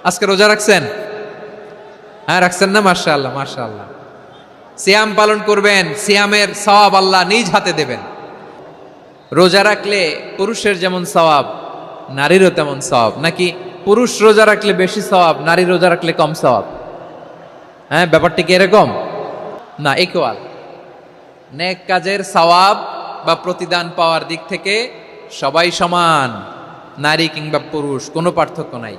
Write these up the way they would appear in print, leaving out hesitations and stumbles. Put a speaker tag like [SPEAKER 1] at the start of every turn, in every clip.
[SPEAKER 1] আজকে রোজা রাখছেন? হ্যাঁ, রাখছেন না? মাশাআল্লাহ মাশাআল্লাহ। সিয়াম পালন করবেন, সিয়ামের সওয়াব আল্লাহ নিজ হাতে দেবেন। রোজা রাখলে পুরুষের যেমন সওয়াব, নারীরও তেমন সওয়াব, নাকি পুরুষ রোজা রাখলে বেশি সওয়াব, নারী রোজা রাখলে কম সওয়াব? হ্যাঁ, ব্যাপারটি কি এরকম? না, ইকুয়াল। নেক কাজের সওয়াব বা প্রতিদান পাওয়ার দিক থেকে সবাই সমান, নারী কিংবা পুরুষ কোনো পার্থক্য নাই।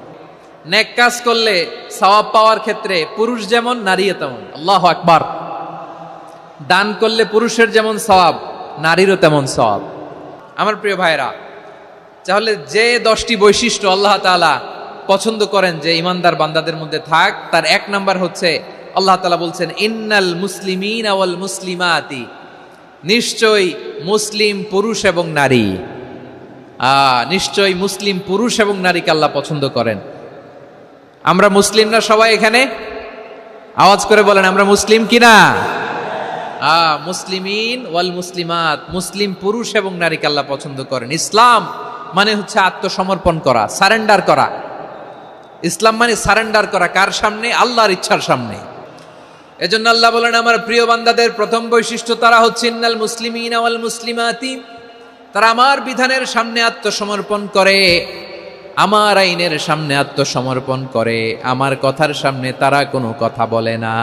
[SPEAKER 1] নেক কাজ করলে সওয়াব পাওয়ার ক্ষেত্রে পুরুষ যেমন, নারীও তেমন। আল্লাহু আকবার। দান করলে পুরুষের যেমন সওয়াব, নারীরও তেমন সওয়াব। আমার প্রিয় ভাইরা, তাহলে যে 10টি বৈশিষ্ট্য আল্লাহ তাআলা পছন্দ করেন যে ইমানদার বান্দাদের মধ্যে থাক, তার এক নাম্বার হচ্ছে আল্লাহ তাআলা বলছেন ইন্নাল মুসলিমিনা ওয়াল মুসলিমাতি, নিশ্চয়ই মুসলিম পুরুষ এবং নারী। নিশ্চয়ই মুসলিম পুরুষ এবং নারীকে আল্লাহ পছন্দ করেন। আমরা মুসলিম না সবাই এখানে? আওয়াজ করে বলেন আমরা মুসলিম কিনা? মুসলিমিন ওয়াল মুসলিমাত, মুসলিম পুরুষ এবং নারীকে আল্লাহ পছন্দ করেন। ইসলাম মানে হচ্ছে আত্মসমর্পণ করা, সারেন্ডার করা। ইসলাম মানে সারেন্ডার করা কার সামনে? আল্লাহর ইচ্ছার সামনে। এজন্য আল্লাহ বলেন আমার প্রিয় বান্দাদের প্রথম বৈশিষ্ট্য তারা হচ্ছে ইন্নাল মুসলিমিনা ওয়াল মুসলিমাতি, তারা আমার বিধানের সামনে আত্মসমর্পণ করে, আমার আইনের সামনে আত্মসমর্পণ করে, আমার কথার সামনে তারা কোনো কথা বলে না।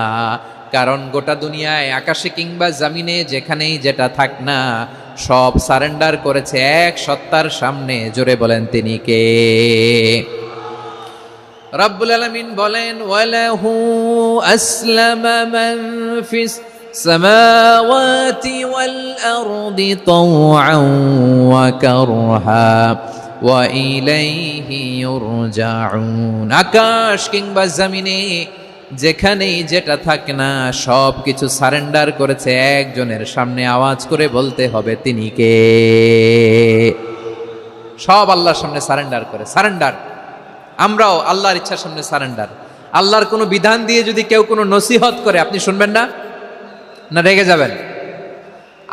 [SPEAKER 1] কারণ গোটা দুনিয়ায় আকাশে কিংবা জমিনে যেখানেই যেটা থাক না, সব সারেন্ডার করেছে এক সত্তার সামনে। জোরে বলেন তিনি কে? রব্বুল আলামিন বলেন ওয়ালাহু আসলামা মান ফিস সামাওয়াতি ওয়াল আরদি তাওআন ওয়া কারহা ওয়া ইলাইহি ইউরজাউন। আকাশ কিংবা জমিনে যেখানেই যেটা থাকে না, সব কিছু সারেন্ডার করেছে একজনের সামনে। আওয়াজ করে বলতে হবে তিনি কে? সব আল্লাহর সামনে সারেন্ডার করে। সারেন্ডার। আমরাও আল্লাহর ইচ্ছার সামনে সারেন্ডার। আল্লাহর কোনো বিধান দিয়ে যদি কেউ কোনো নসিহত করে, আপনি শুনবেন না? না রেগে যাবেন?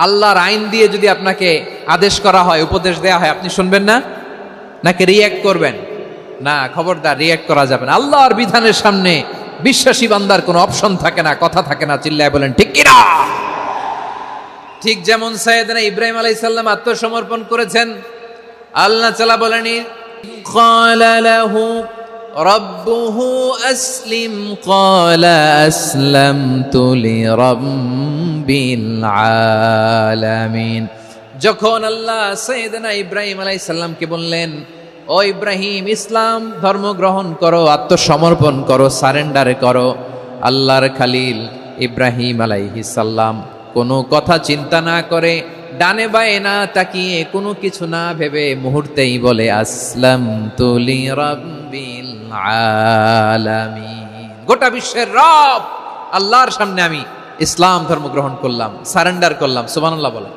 [SPEAKER 1] আল্লাহর আইন দিয়ে যদি আপনাকে আদেশ করা হয়, উপদেশ দেয়া হয়, আপনি শুনবেন না? নাকি রিয়্যাক্ট করবেন? না, খবরদার, রিয়্যাক্ট করা যাবে না। আল্লাহর বিধানের সামনে বিশ্বাসী বান্দার কোনো অপশন থাকে না, কথা থাকে না। চিল্লায় বলেন ঠিক কিনা? ঠিক যেমন সাইয়েদনা ইব্রাহিম আলাইহিস সালাম আত্মসমর্পণ করেছেন, আল্লাহ তাআলা বলেনি ক্বালা লাহু রাব্বুহু আসলিম ক্বালা আসলামতু লিরাব্বিল আলামিন। যখন আল্লাহ সাইয়েদনা ইব্রাহিম আলাইহিস সালামকে বললেন, ও ইব্রাহিম, ইসলাম ধর্ম গ্রহণ করো, আত্মসমর্পণ করো, সারেন্ডার করো, আল্লাহর খালিল ইব্রাহিম আলাইহিস সালাম কোনো কথা চিন্তা না করে, ডানে বায়ে না তাকিয়ে, কোনো কিছু না ভেবে মুহূর্তেই বলে আসলামতু লিরাব্বিল আলামিন। গোটা বিশ্বের রব আল্লাহর সামনে আমি ইসলাম ধর্ম গ্রহণ করলাম, সারেন্ডার করলাম। সুবহানাল্লাহ বলেন।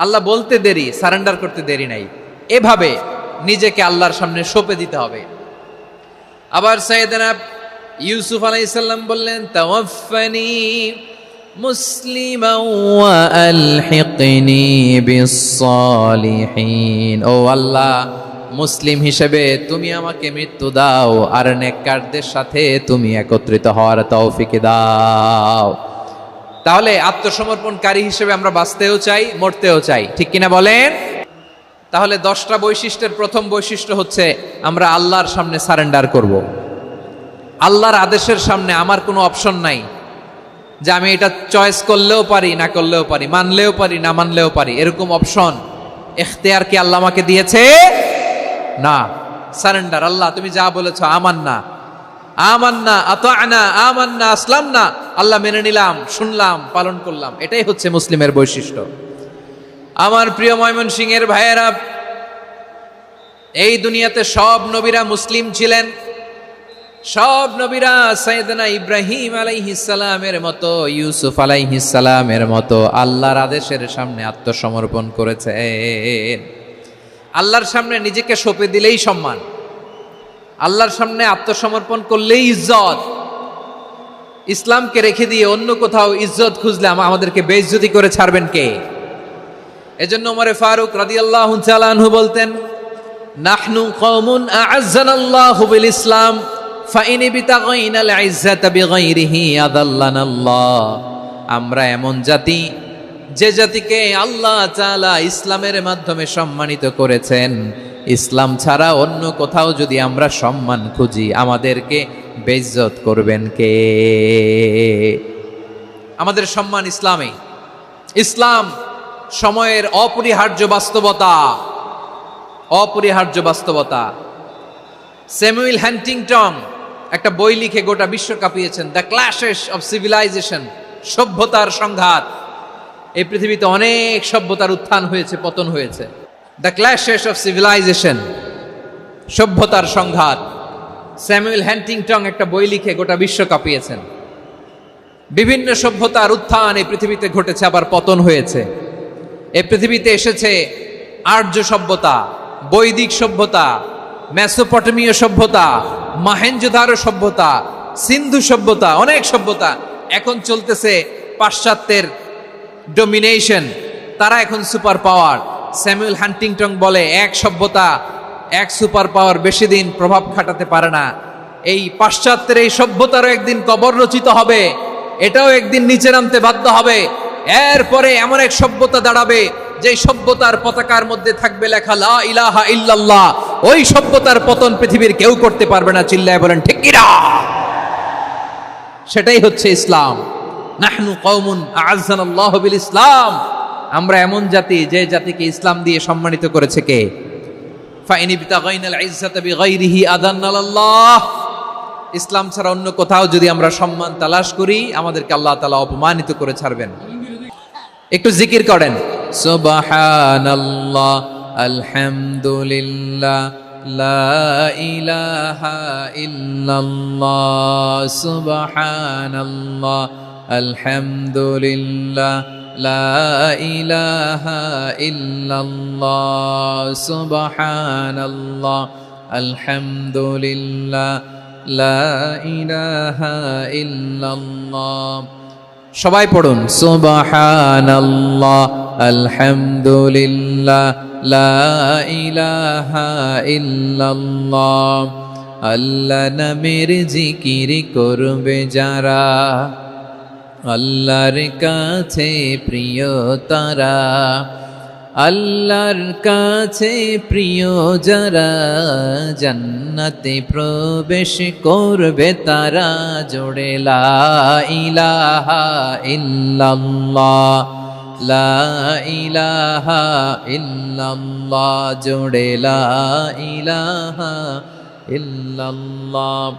[SPEAKER 1] আল্লাহ বলতে দেরি, সারেন্ডার করতে দেরি নাই। এভাবে নিজেকে আল্লাহর সামনে সঁপে দিতে হবে। আবার সাইয়েদনা ইউসুফ আলাইহিস সালাম বললেন তাওয়াফফানি মুসলিমান ওয়া আলহিকনি বিস-সালিহিন। ও আল্লাহ, মুসলিম হিসেবে তুমি আমাকে মৃত্যু দাও, আর নেককারদের সাথে তুমি একত্রিত হওয়ার তৌফিক দাও। তাহলে আত্মসমর্পণকারী হিসেবে আমরা বাঁচতেও চাই, মরতেও চাই, ঠিক কিনা বলেন? তাহলে 10টা বৈশিষ্ট্যের প্রথম বৈশিষ্ট্য হচ্ছে আমরা আল্লাহর সামনে সারেন্ডার করব। আল্লাহর আদেশের সামনে আমার কোনো অপশন নাই যে আমি এটা চয়েস করলেও পারি, না করলেও পারি, মানলেও পারি, না মানলেও পারি। এরকম অপশন, এখতিয়ার কি আল্লাহ আমাকে দিয়েছে? না। সারেন্ডার। আল্লাহ তুমি যা বলেছো, আমান্না আমান্না আতা'না আমান্না আসলামনা, আল্লাহ মেনে নিলাম, শুনলাম, পালন করলাম। এটাই হচ্ছে মুসলিমের বৈশিষ্ট্য। আমার প্রিয় ময়মনসিংহের ভাইয়েরা, এই দুনিয়াতে সব নবীরা মুসলিম ছিলেন। সব নবীরা সাইয়েদনা ইব্রাহিম আলাইহিস সালামের মতো, ইউসুফ আলাইহিস সালামের মতো আল্লাহর আদেশের সামনে আত্মসমর্পণ করেছেন। আল্লাহর সামনে নিজেকে সঁপে দিলেই সম্মান, আল্লাহর সামনে আত্মসমর্পণ করলেই ইজ্জত। ইসলামকে রেখে দিয়ে অন্য কোথাও ইজ্জত খুঁজলে আমাদেরকে বেইজ্জতি করে ছাড়বেন কে? এজন্য ওমর ফারুক রাদিয়াল্লাহু তাআলা আনহু বলতেন, নাহনু কওমুন আ'আজ্জানাল্লাহু বিল ইসলাম ফাইন বিতাগাইনাল ইজ্জাতা বিগাইরিহি আযাল্লানাল্লাহ। আমরা এমন জাতি যে জাতিকে আল্লাহ তাআলা ইসলামের মাধ্যমে সম্মানিত করেছেন। ইসলাম ছাড়া অন্য কোথাও যদি আমরা সম্মান খুঁজি, আমাদেরকে বেইজ্জত করবেন কে? আমাদের সম্মান ইসলামে। ইসলাম সময়ের অপরিহার্য বাস্তবতা, অপরিহার্য বাস্তবতা। স্যামুয়েল হ্যান্টিংটন একটা বই লিখে গোটা বিশ্ব কাঁপিয়েছেন, দ্য ক্ল্যাশেস অফ সিভিলাইজেশন, সভ্যতার সংঘাত। এই পৃথিবীতে অনেক সভ্যতার উত্থান হয়েছে, পতন হয়েছে। দ্য ক্ল্যাশেস অফ সিভিলাইজেশন, সভ্যতার সংঘাত। স্যামুয়েল হ্যান্টিংটন একটা বই লিখে গোটা বিশ্ব কাঁপিয়েছেন। বিভিন্ন সভ্যতার উত্থান এই পৃথিবীতে ঘটেছে, আবার পতন হয়েছে। এই পৃথিবীতে এসেছে আর্য সভ্যতা, বৈদিক সভ্যতা, মেসোপটেমীয় সভ্যতা, মহেঞ্জোদারো সভ্যতা, সিন্ধু সভ্যতা, অনেক সভ্যতা। এখন চলতেছে পাশ্চাত্যের ডমিনেশন, তারা এখন সুপার পাওয়ার। স্যামুয়েল হ্যান্টিংটন বলে এক সভ্যতা, এক সুপার পাওয়ার বেশি দিন প্রভাব খাটাতে পারে না। এই পাশ্চাত্যের এই সভ্যতারও একদিন কবর রচিত হবে, এটাও একদিন নিচে নামতে বাধ্য হবে। এরপরে এমন এক সভ্যতা দাঁড়াবে যে সভ্যতার পতাকার মধ্যে থাকবে লেখা লা ইলাহা ইল্লাল্লাহ। ওই সভ্যতার পতন পৃথিবীর কেউ করতে পারবে না। চিল্লায় বলেন ঠিক কিনা? সেটাই হচ্ছে ইসলাম। নাহনু কওমুন আ'আজ্জানাল্লাহু বিল ইসলাম। আমরা এমন জাতি যে জাতিকে ইসলাম দিয়ে সম্মানিত করেছে কে? ফাইন বিতাগাইনাল ইজ্জাতা বিগাইরিহি আযাল্লানাল্লাহ। ইসলাম ছাড়া অন্য কোথাও যদি আমরা সম্মান তালাশ করি, আমাদেরকে আল্লাহ তাআলা অপমানিত করে ছাড়বেন। একটু জিকির করেন, সুবহানাল্লাহ, আলহামদুলিল্লাহ, লা ইলাহা ইল্লাল্লাহ, সুবহানাল্লাহ, আলহামদুলিল্লাহ, লা ইলাহা ইল্লাল্লাহ, সুবহানাল্লাহ, আলহামদুলিল্লাহ, লা ইলাহা ইল্লাল্লাহ। সবাই পড়ুন, সুবহানাল্লাহ, আলহামদুলিল্লাহ, লা ইলাহা ইল্লাল্লাহ। আল্লাহ নামের জিকির করবে যারা, আল্লাহর কাছে প্রিয় তারা। আল্লাহর কাছে প্রিয় যারা, জান্নাতে প্রবেশ করবে তারা। জোড়ে লা ইলাহা ইল্লাল্লাহ, লা ইলাহা ইল্লাল্লাহ, জোড়ে লা ইলাহা ইল্লাল্লাহ,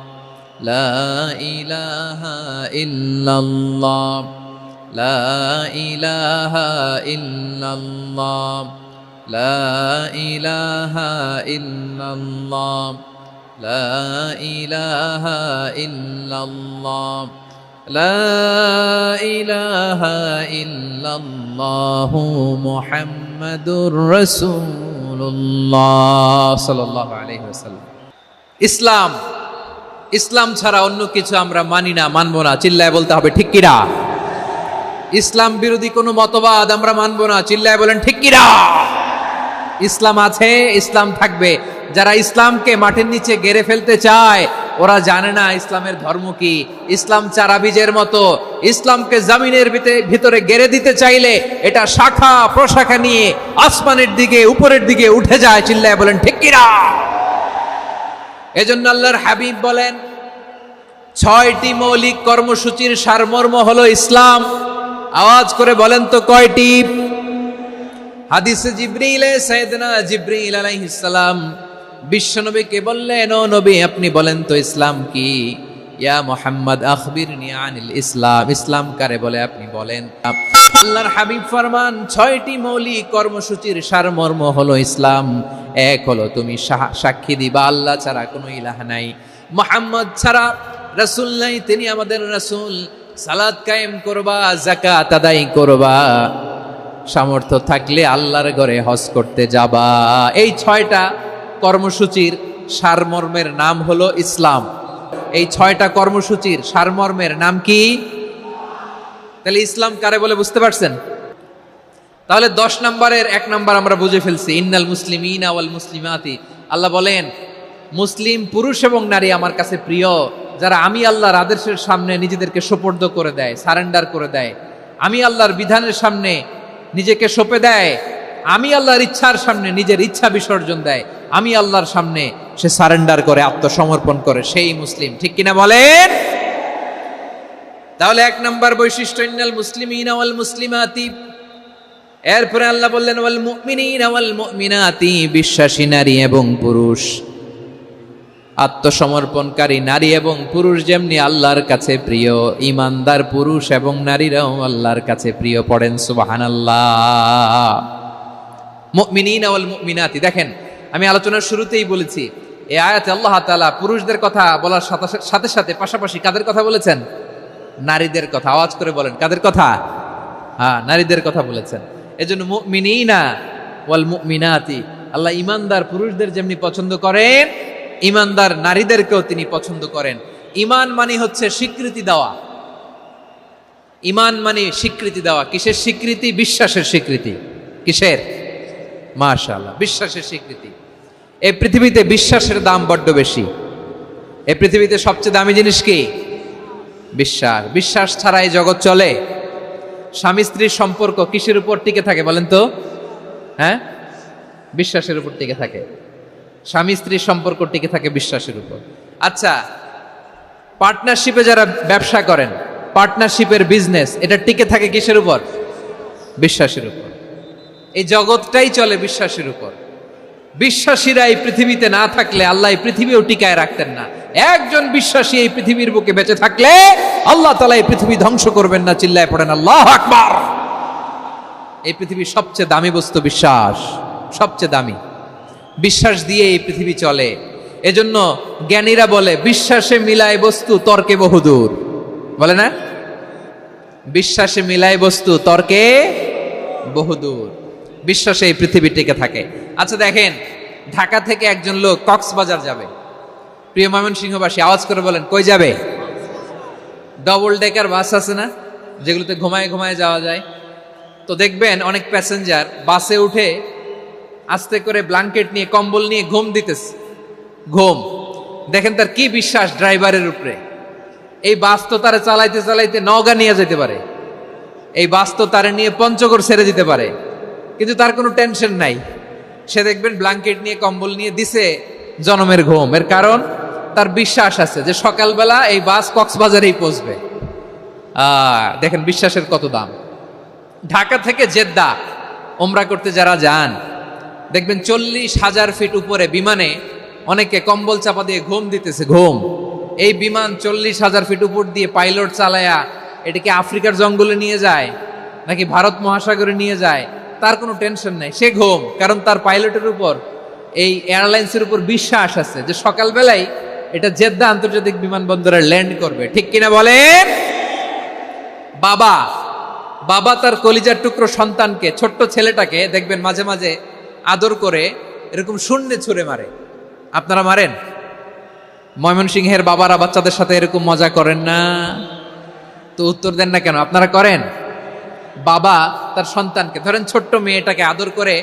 [SPEAKER 1] লা ইলাহা ইল্লাল্লাহ, লা ইলাহা ইল্লাল্লাহ, লা ইলাহা ইল্লাল্লাহ, লা ইলাহা ইল্লাল্লাহ, লা ইলাহা ইল্লাল্লাহ, মুহাম্মাদুর রাসূলুল্লাহ সাল্লাল্লাহু আলাইহি ওয়াসাল্লাম। ইসলাম, ইসলাম ছাড়া অন্য কিছু আমরা মানি না, মানবো না। চিল্লায় বলতে হবে ঠিক কিনা? ইসলাম বিরোধী কোনো মতবাদ আমরা মানবো না। চিল্লায় বলেন ঠিক কিনা? ইসলাম আছে, ইসলাম থাকবে। যারা ইসলামকে মাটির নিচে গেড়ে ফেলতে চায়, ওরা জানে না ইসলামের ধর্ম কি। ইসলাম চারা বীজের মতো, ইসলামকে জমিনের ভিতরে গেড়ে দিতে চাইলে এটা শাখা প্রশাখা নিয়ে আসমানের দিকে, উপরের দিকে উঠে যায়। চিল্লায় বলেন ঠিক কিনা? এজন্য আল্লাহর হাবিব বলেন, 6টি মৌলিক কর্মসূচির সারমর্ম হলো ইসলাম। আওয়াজ করে বলেন তো কয়টি? হাদিসে জিবরিলে সাইয়েদনা জিবরিল আলাইহিস সালাম বিশ্বনবীকে বললেন, ও নবী আপনি বলেন তো ইসলাম কি? ইয়া মুহাম্মদ আখবিরনি আনিল ইসলাম। ইসলাম কারে বলে আপনি বলেন। আল্লাহর হাবিব ফরমান, 6টি মৌলিক কর্মসূচির সারমর্ম হলো ইসলাম। এক হলো তুমি সাক্ষী দিবা আল্লাহ ছাড়া কোনো ইলাহ নাই, মুহাম্মদ ছাড়া রাসূল নাই, তিনি আমাদের রাসূল। সালাত কায়েম করবা, যাকাত আদায় করবা, সামর্থ্য থাকলে আল্লাহর ঘরে হজ করতে যাবা। এই 6টা কর্মসূচির সারমর্মের নাম হলো ইসলাম। এই 6টা কর্মসূচির সারমর্মের নাম কি? তাহলে ইসলাম কারে বলে বুঝতে পারছেন? তাহলে 10 নম্বরের 1 নম্বর আমরা বুঝে ফেলছি, ইন্নাল মুসলিমিনা ওয়াল মুসলিমাতি আল্লাহ বলেন, মুসলিম পুরুষ এবং নারী আমার কাছে প্রিয়, যারা আমি আল্লাহর আদেশের সামনে নিজেদেরকে সোপর্দ করে দেয়, সারেন্ডার করে দেয়, আমি আল্লাহর বিধানের সামনে নিজেকে সঁপে দেয়, আমি আল্লাহর ইচ্ছার সামনে নিজের ইচ্ছা বিসর্জন দেয়, আমি আল্লাহর সামনে সে সারেন্ডার করে, আত্মসমর্পণ করে, সেই মুসলিম। ঠিক কিনা বলেন? তাহলে এক নম্বর বৈশিষ্ট্য ইন্নাল মুসলিমিনা ওয়াল মুসলিমাতি। এরপরে আল্লাহ বললেন ওয়াল মুমিনিনা ওয়াল মুমিনাতি, বিশ্বাসী নারী এবং পুরুষ, আত্মসমর্পণকারী নারী এবং পুরুষ যেমনি আল্লাহর কাছে প্রিয়, ইমানদার পুরুষ এবং নারীরাও আল্লাহর কাছে প্রিয়। পড়েন সুবহানাল্লাহ। মুমিনিনা ওয়াল মুমিনাতি, দেখেন আমি আলোচনার শুরুতেই বলেছি এই আয়াতে আল্লাহ তাআলা পুরুষদের কথা বলার সাথে সাথে পাশাপাশি কাদের কথা বলেছেন? নারীদের কথা। আওয়াজ করে বলেন, কাদের কথা? হ্যাঁ, নারীদের কথা বলেছেন। এজন্য মুমিনিনা ওয়াল মুমিনাতি, আল্লাহ ইমানদার পুরুষদের যেমনি পছন্দ করেন, ইমানদার নারীদেরকেও তিনি পছন্দ করেন। ঈমান মানে হচ্ছে স্বীকৃতি দেওয়া। ঈমান মানে স্বীকৃতি দেওয়া। কিসের স্বীকৃতি? বিশ্বাসের স্বীকৃতি। কিসের? মাশাআল্লাহ, বিশ্বাসের স্বীকৃতি। এই পৃথিবীতে বিশ্বাসের দাম বড্ড বেশি। এই পৃথিবীতে সবচেয়ে দামি জিনিস কি? বিশ্বাস। বিশ্বাস ছাড়া এই জগৎ চলে? স্বামী স্ত্রীর সম্পর্ক কিসের উপর টিকে থাকে বলেন তো? হ্যাঁ, বিশ্বাসের উপর টিকে থাকে। স্বামী স্ত্রীর সম্পর্ক টিকে থাকে বিশ্বাসের উপর। আচ্ছা, পার্টনারশিপে যারা ব্যবসা করেন, পার্টনারশিপের বিজনেস, এটা টিকে থাকে কিসের উপর? বিশ্বাসের উপর। এই জগৎটাই চলে বিশ্বাসের উপর। বিশ্বাসীরা এই পৃথিবীতে না থাকলে আল্লাহ এই পৃথিবীও টিকায় রাখতেন না। একজন বিশ্বাসী এই পৃথিবীর বুকে বেঁচে থাকলে আল্লাহ তাআলা এই পৃথিবী ধ্বংস করবেন না। চিল্লায় পড়েন আল্লাহু আকবার। এই পৃথিবীর সবচেয়ে দামি বস্তু বিশ্বাস, সবচেয়ে দামি। বিশ্বাস দিয়ে এই পৃথিবী চলে। এজন্য জ্ঞানীরা বলে বিশ্বাসে মিলায় বস্তু, তর্কে বহুদূর। বলে না? বিশ্বাসে মিলায় বস্তু, তর্কে বহুদূর। বিশ্বাসে এই পৃথিবী টিকে থাকে। আচ্ছা দেখেন, ঢাকা থেকে একজন লোক কক্সবাজার যাবে। প্রিয় ময়মনসিংহবাসী, আওয়াজ করে বলেন, কই যাবে? ডবল ডেকার বাস আছে না, যেগুলোতে ঘুমায় ঘুমায় যাওয়া যায়। তো দেখবেন অনেক প্যাসেঞ্জার বাসে উঠে আস্তে করে ব্ল্যাঙ্কেট নিয়ে, কম্বল নিয়ে ঘুম দিতেছে। ঘুম দেখেন তার কি বিশ্বাস ড্রাইভারের উপরে। এই বাস তো তারা চালাইতে চালাইতে নওগাঁ নিয়ে যেতে পারে, এই বাস তো তারা নিয়ে পঞ্চগড় ছেড়ে দিতে পারে, কিন্তু তার কোনো টেনশন নাই। সে দেখবেন ব্ল্যাঙ্কেট নিয়ে, কম্বল নিয়ে দিছে জনমের ঘুম। এর কারণ তার বিশ্বাস আছে যে সকালবেলা এই বাস কক্সবাজারেই পৌঁছবে। দেখেন বিশ্বাসের কত দাম। ঢাকা থেকে জেদ্দা ওমরা করতে যারা যান, দেখবেন 40,000 ফিট উপরে বিমানে অনেকে কম্বল চাপা দিয়ে ঘুম দিতেছে। ঘুম। এই বিমান 40,000 ফিট উপর দিয়ে পাইলট চালায়া এটাকে আফ্রিকার জঙ্গলে নিয়ে যায় নাকি ভারত মহাসাগরে নিয়ে যায়, তার কোনো টেনশন নাই। সে ঘুম, কারণ তার পাইলটের উপর, এই এয়ারলাইন্সের উপর বিশ্বাস আছে যে সকালবেলায় এটা জেদ্দা আন্তর্জাতিক বিমানবন্দরে ল্যান্ড করবে। ঠিক কিনা বলেন? বাবা বাবা তার কলিজার টুকরো সন্তানকে, ছোট্ট ছেলেটাকে দেখবেন মাঝে মাঝে আদর করে এরকম শূন্যে ছুঁড়ে মারে। আপনারা মারেন? ময়মনসিংহের বাবারা বাচ্চাদের সাথে এরকম মজা করেন না? তো উত্তর দেন না কেন? আপনারা করেন? বাবা তার সন্তানকে, ধরেন ছোট্ট মেয়েটাকে আদর করে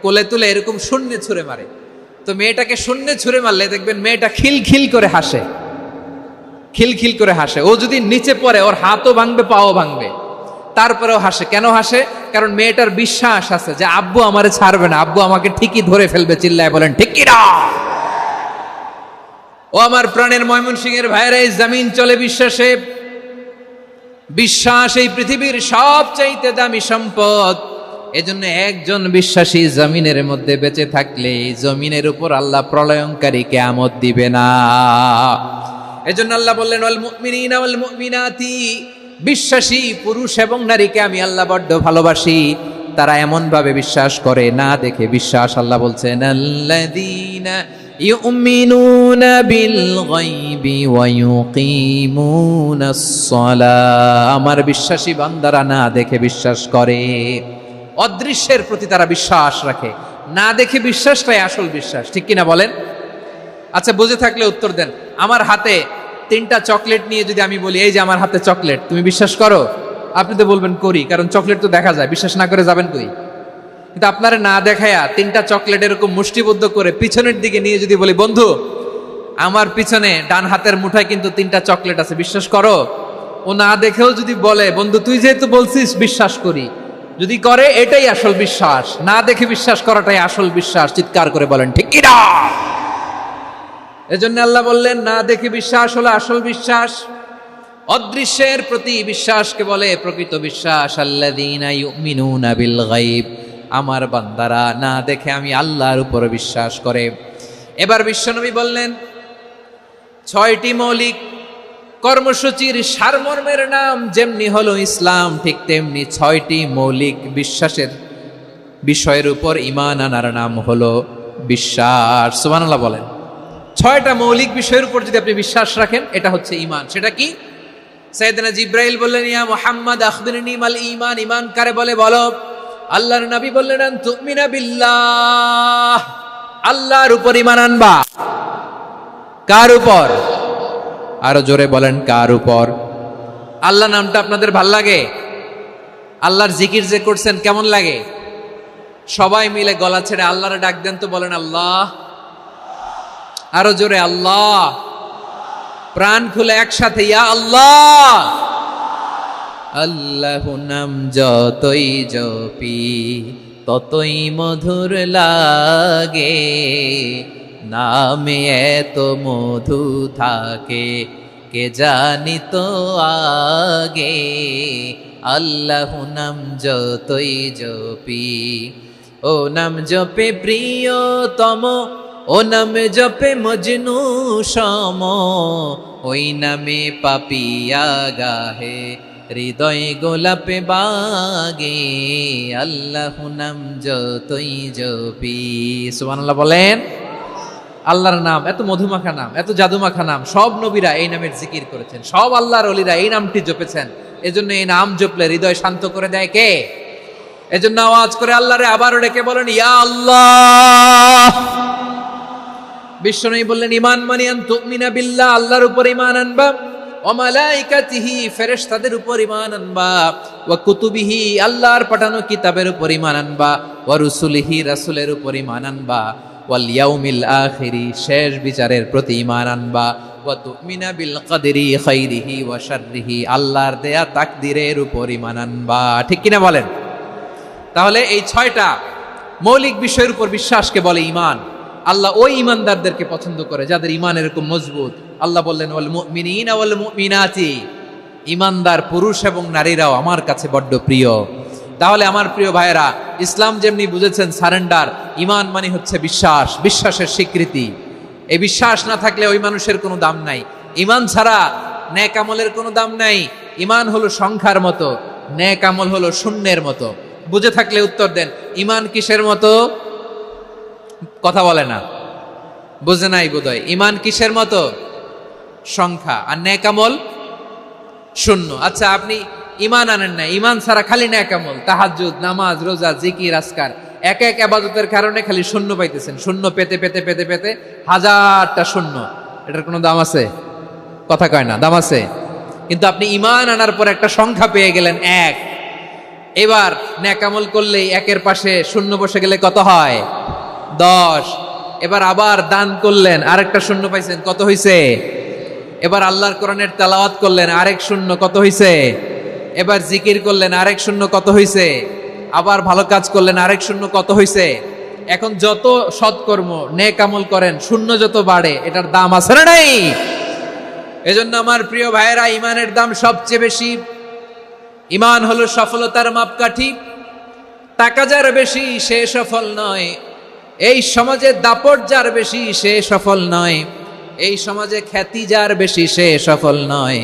[SPEAKER 1] কোলে তুলে এরকম শূন্যে ছুঁড়ে মারে। তো মেয়েটাকে শূন্যে ছুঁড়ে মারলে দেখবেন মেয়েটা খিলখিল করে হাসে, খিলখিল করে হাসে। ও যদি নিচে পড়ে ওর হাতও ভাঙবে, পাও ভাঙবে, তারপরেও হাসে। কেন হাসে? কারণ মেয়েটার বিশ্বাস আছে যে আব্বু আমারে ছাড়বে না, আব্বু আমাকে ঠিকই ধরে ফেলবে। চিল্লায় বলেন ঠিক কিনা? ও আমার প্রাণের ময়মনসিংহের ভাইরা, এই জমিন চলে বিশ্বাসে। বিশ্বাস এই পৃথিবীর সবচাইতে দামি সম্পদ। এজন্য একজন বিশ্বাসী জমিনের মধ্যে বেঁচে থাকলে জমিনের উপর আল্লাহ প্রলয়ঙ্কারী কিয়ামত দিবে না। এজন্য আল্লাহ বললেন ওয়াল মুমিনিনা ওয়াল মুমিনাতি, বিশ্বাসী পুরুষ এবং নারীকে আমি আল্লাহ বড্ড ভালোবাসি। তারা এমন ভাবে বিশ্বাস করে, না দেখে বিশ্বাস। আল্লাহ বলছেন আল্লাযীনা ইউমিনুনা বিল গায়বি ওয়া ইউকিমুনাস সালাহ, আমার বিশ্বাসী বান্দারা না দেখে বিশ্বাস করে। অদৃশ্যের প্রতি তারা বিশ্বাস রাখে, না দেখে বিশ্বাসটাই আসল বিশ্বাস। ঠিক কিনা বলেন? আচ্ছা, বুঝে থাকলে উত্তর দেন। আমার হাতে 3টা চকলেট নিয়ে যদি আমি বলি এই যে আমার হাতে চকলেট, তুমি বিশ্বাস করো? আপনি তো বলবেন করি, কারণ চকলেট তো দেখা যায়। বিশ্বাস না করে যাবেন কই? কিন্তু আপনারা না দেখায়া 3টা চকলেট এরকম মুষ্টিবদ্ধ করে পিছনের দিকে নিয়ে যদি বলি, বন্ধু আমার পিছনে ডান হাতের মুঠায় কিন্তু 3টা চকলেট আছে, বিশ্বাস করো? ও না দেখেও যদি বলে, বন্ধু তুই যেহেতু বলছিস বিশ্বাস করি, যদি করে এটাই আসল বিশ্বাস, না দেখে বিশ্বাস করাটাই আসল বিশ্বাস। চিৎকার করে বলেন ঠিক কি না? এজন্য আল্লাহ বললেন না দেখে বিশ্বাস হলো আসল বিশ্বাস। অদৃশ্যের প্রতি বিশ্বাসকে বলে প্রকৃত বিশ্বাস। আল্লাযীনা ইউমিনুনা বিল গায়ব, আমার বান্দারা না দেখে আমি আল্লাহর উপর বিশ্বাস করে। এবার বিশ্বনবী বললেন 6টি মৌলিক কর্মসূচির সারমর্মের নাম যেমনি হলো ইসলাম, ঠিক তেমনি 6টি মৌলিক বিশ্বাসের বিষয়ের উপর ঈমান আনার নাম হলো বিশ্বাস। সুবহানাল্লাহ বলেন। 6টা মৌলিক বিষয়ের উপর যদি আপনি বিশ্বাস রাখেন, এটা হচ্ছে ঈমান। সেটা কি? সাইয়েদনা জিবরাইল বললেন, ইয়া মুহাম্মদ আখবিরনি মাল ঈমান, ঈমান কারে বলে বলো। আল্লাহর নবী বললেন, আন তুমিনা বিল্লাহ, আল্লাহর উপর ঈমান আনবা। কার উপর? আরো জোরে বলেন, কার উপর? আল্লাহ নামটা আপনাদের ভাল লাগে? আল্লাহর জিকির যে করছেন কেমন লাগে? সবাই মিলে গলা ছেড়ে আল্লাহরে ডাক দেন তো, বলেন আল্লাহ। আরো জোরে আল্লাহ। প্রাণ খুলে একসাথে ইয়া আল্লাহ। আল্লাহু নাম যতই জপি ততই মধুর লাগে, নামে এত মধু থাকে কে জানি তো আগে। আল্লাহু নাম যতই জপি, ও নাম জপে প্রিয়তম, ও নামে জপে মজনু সম, ওই নামে পাপিয়া গাহে হৃদয় গোলাপে বাগে। আল্লাহু নাম যতই জপি। সুবহানাল্লাহ বলেন। আল্লাহর নাম এত মধুমাখা নাম, এত জাদুমাখা নাম, সব নবীরা এই নামের জিকির করেছেন, সব আল্লাহর ওলিরা এই নামটি জপেছেন। এজন্য এই নাম জপলে হৃদয় শান্ত করে দেয় কে? এজন্য আওয়াজ করে আল্লাহরে আবারও ডেকে বলেন ইয়া আল্লাহ। বিশ্বনবী বললেন ঈমান মানে আন তুমিনা বিল্লাহ, আল্লাহর উপর ঈমান আনবা, ওয়া মালাইকাতিহি, ফেরেশতাদের উপর ঈমান আনবা, ওয়া কুতুবিহি, আল্লাহর পাঠানো কিতাবের উপর ঈমান আনবা, ওয়া রুসুলিহি, রাসূলের উপর ঈমান আনবা, ওয়াল ইয়াউমিল আখিরি, শেষ বিচারের প্রতি ঈমান আনবা, ওয়া তুমিনা বিল কদরি খাইরিহি ওয়া শাররিহি, আল্লাহর দেয়া তাকদীরের উপর ঈমান আনবা। ঠিক কিনা বলেন? তাহলে এই 6টা মৌলিক বিষয়ের উপর বিশ্বাসকে বলে ঈমান। আল্লাহ ওই ঈমানদারদেরকে পছন্দ করে যাদের ঈমান এরকম মজবুত। আল্লাহ বললেন ওয়াল মুমিনিনা ওয়াল মুমিনাতি, ঈমানদার পুরুষ এবং নারীরাও আমার কাছে বড্ড প্রিয়। তাহলে আমার প্রিয় ভাইয়েরা, ইসলাম যেমনি বুঝেছেন সারেন্ডার, ঈমান মানে হচ্ছে বিশ্বাস, বিশ্বাসের স্বীকৃতি। এই বিশ্বাস না থাকলে ওই মানুষের কোনো দাম নাই। ঈমান ছাড়া নেক আমলের কোনো দাম নাই। ঈমান হলো সংখ্যার মতো, নেক আমল হলো শূন্যের মতো। বুঝে থাকলে উত্তর দেন, ঈমান কিসের মতো? কথা বলে না, বুঝে নাই বোধহয়। ঈমান কিসের মতো? সংখ্যা। আর নেক আমল শূন্য। আচ্ছা, আপনি ঈমান আনেন না, ঈমান ছাড়া খালি নেক আমল, তাহাজ্জুদ, নামাজ, রোজা, জিকির, আজকার, এক এক ইবাদতের কারণে খালি শূন্য পাইতেছেন। শূন্য পেতে পেতে পেতে পেতে হাজারটা শূন্য। এটার কোনো দাম আছে? কথা কয় না, দাম আছে। কিন্তু আপনি ঈমান আনার পর একটা সংখ্যা পেয়ে গেলেন, এক। এবার নেক আমল করলেই একের পাশে শূন্য বসে গেলে কত হয়? 10। এবার আবার দান করলেন, আরেকটা শূন্য পাইছেন, কত হইছে? এবার আল্লাহর কোরআনের তেলাওয়াত করলেন, আরেক শূন্য, কত হইছে? এবার জিকির করলেন, আরেক শূন্য, কত হইছে? আবার ভালো কাজ করলেন, আরেক শূন্য, কত হইছে? এখন যত সৎকর্ম নেক আমল করেন, শূন্য যত বাড়ে, এটার দাম আছে না নাই? এজন্য আমার প্রিয় ভাইয়েরা, ঈমানের দাম সবচেয়ে বেশি। ঈমান হলো সফলতার মাপকাঠি। টাকা যার বেশি সে সফল নয়, এই সমাজে দাপট যার বেশি সে সফল নয়, এই সমাজে খ্যাতি যার বেশি সে সফল নয়,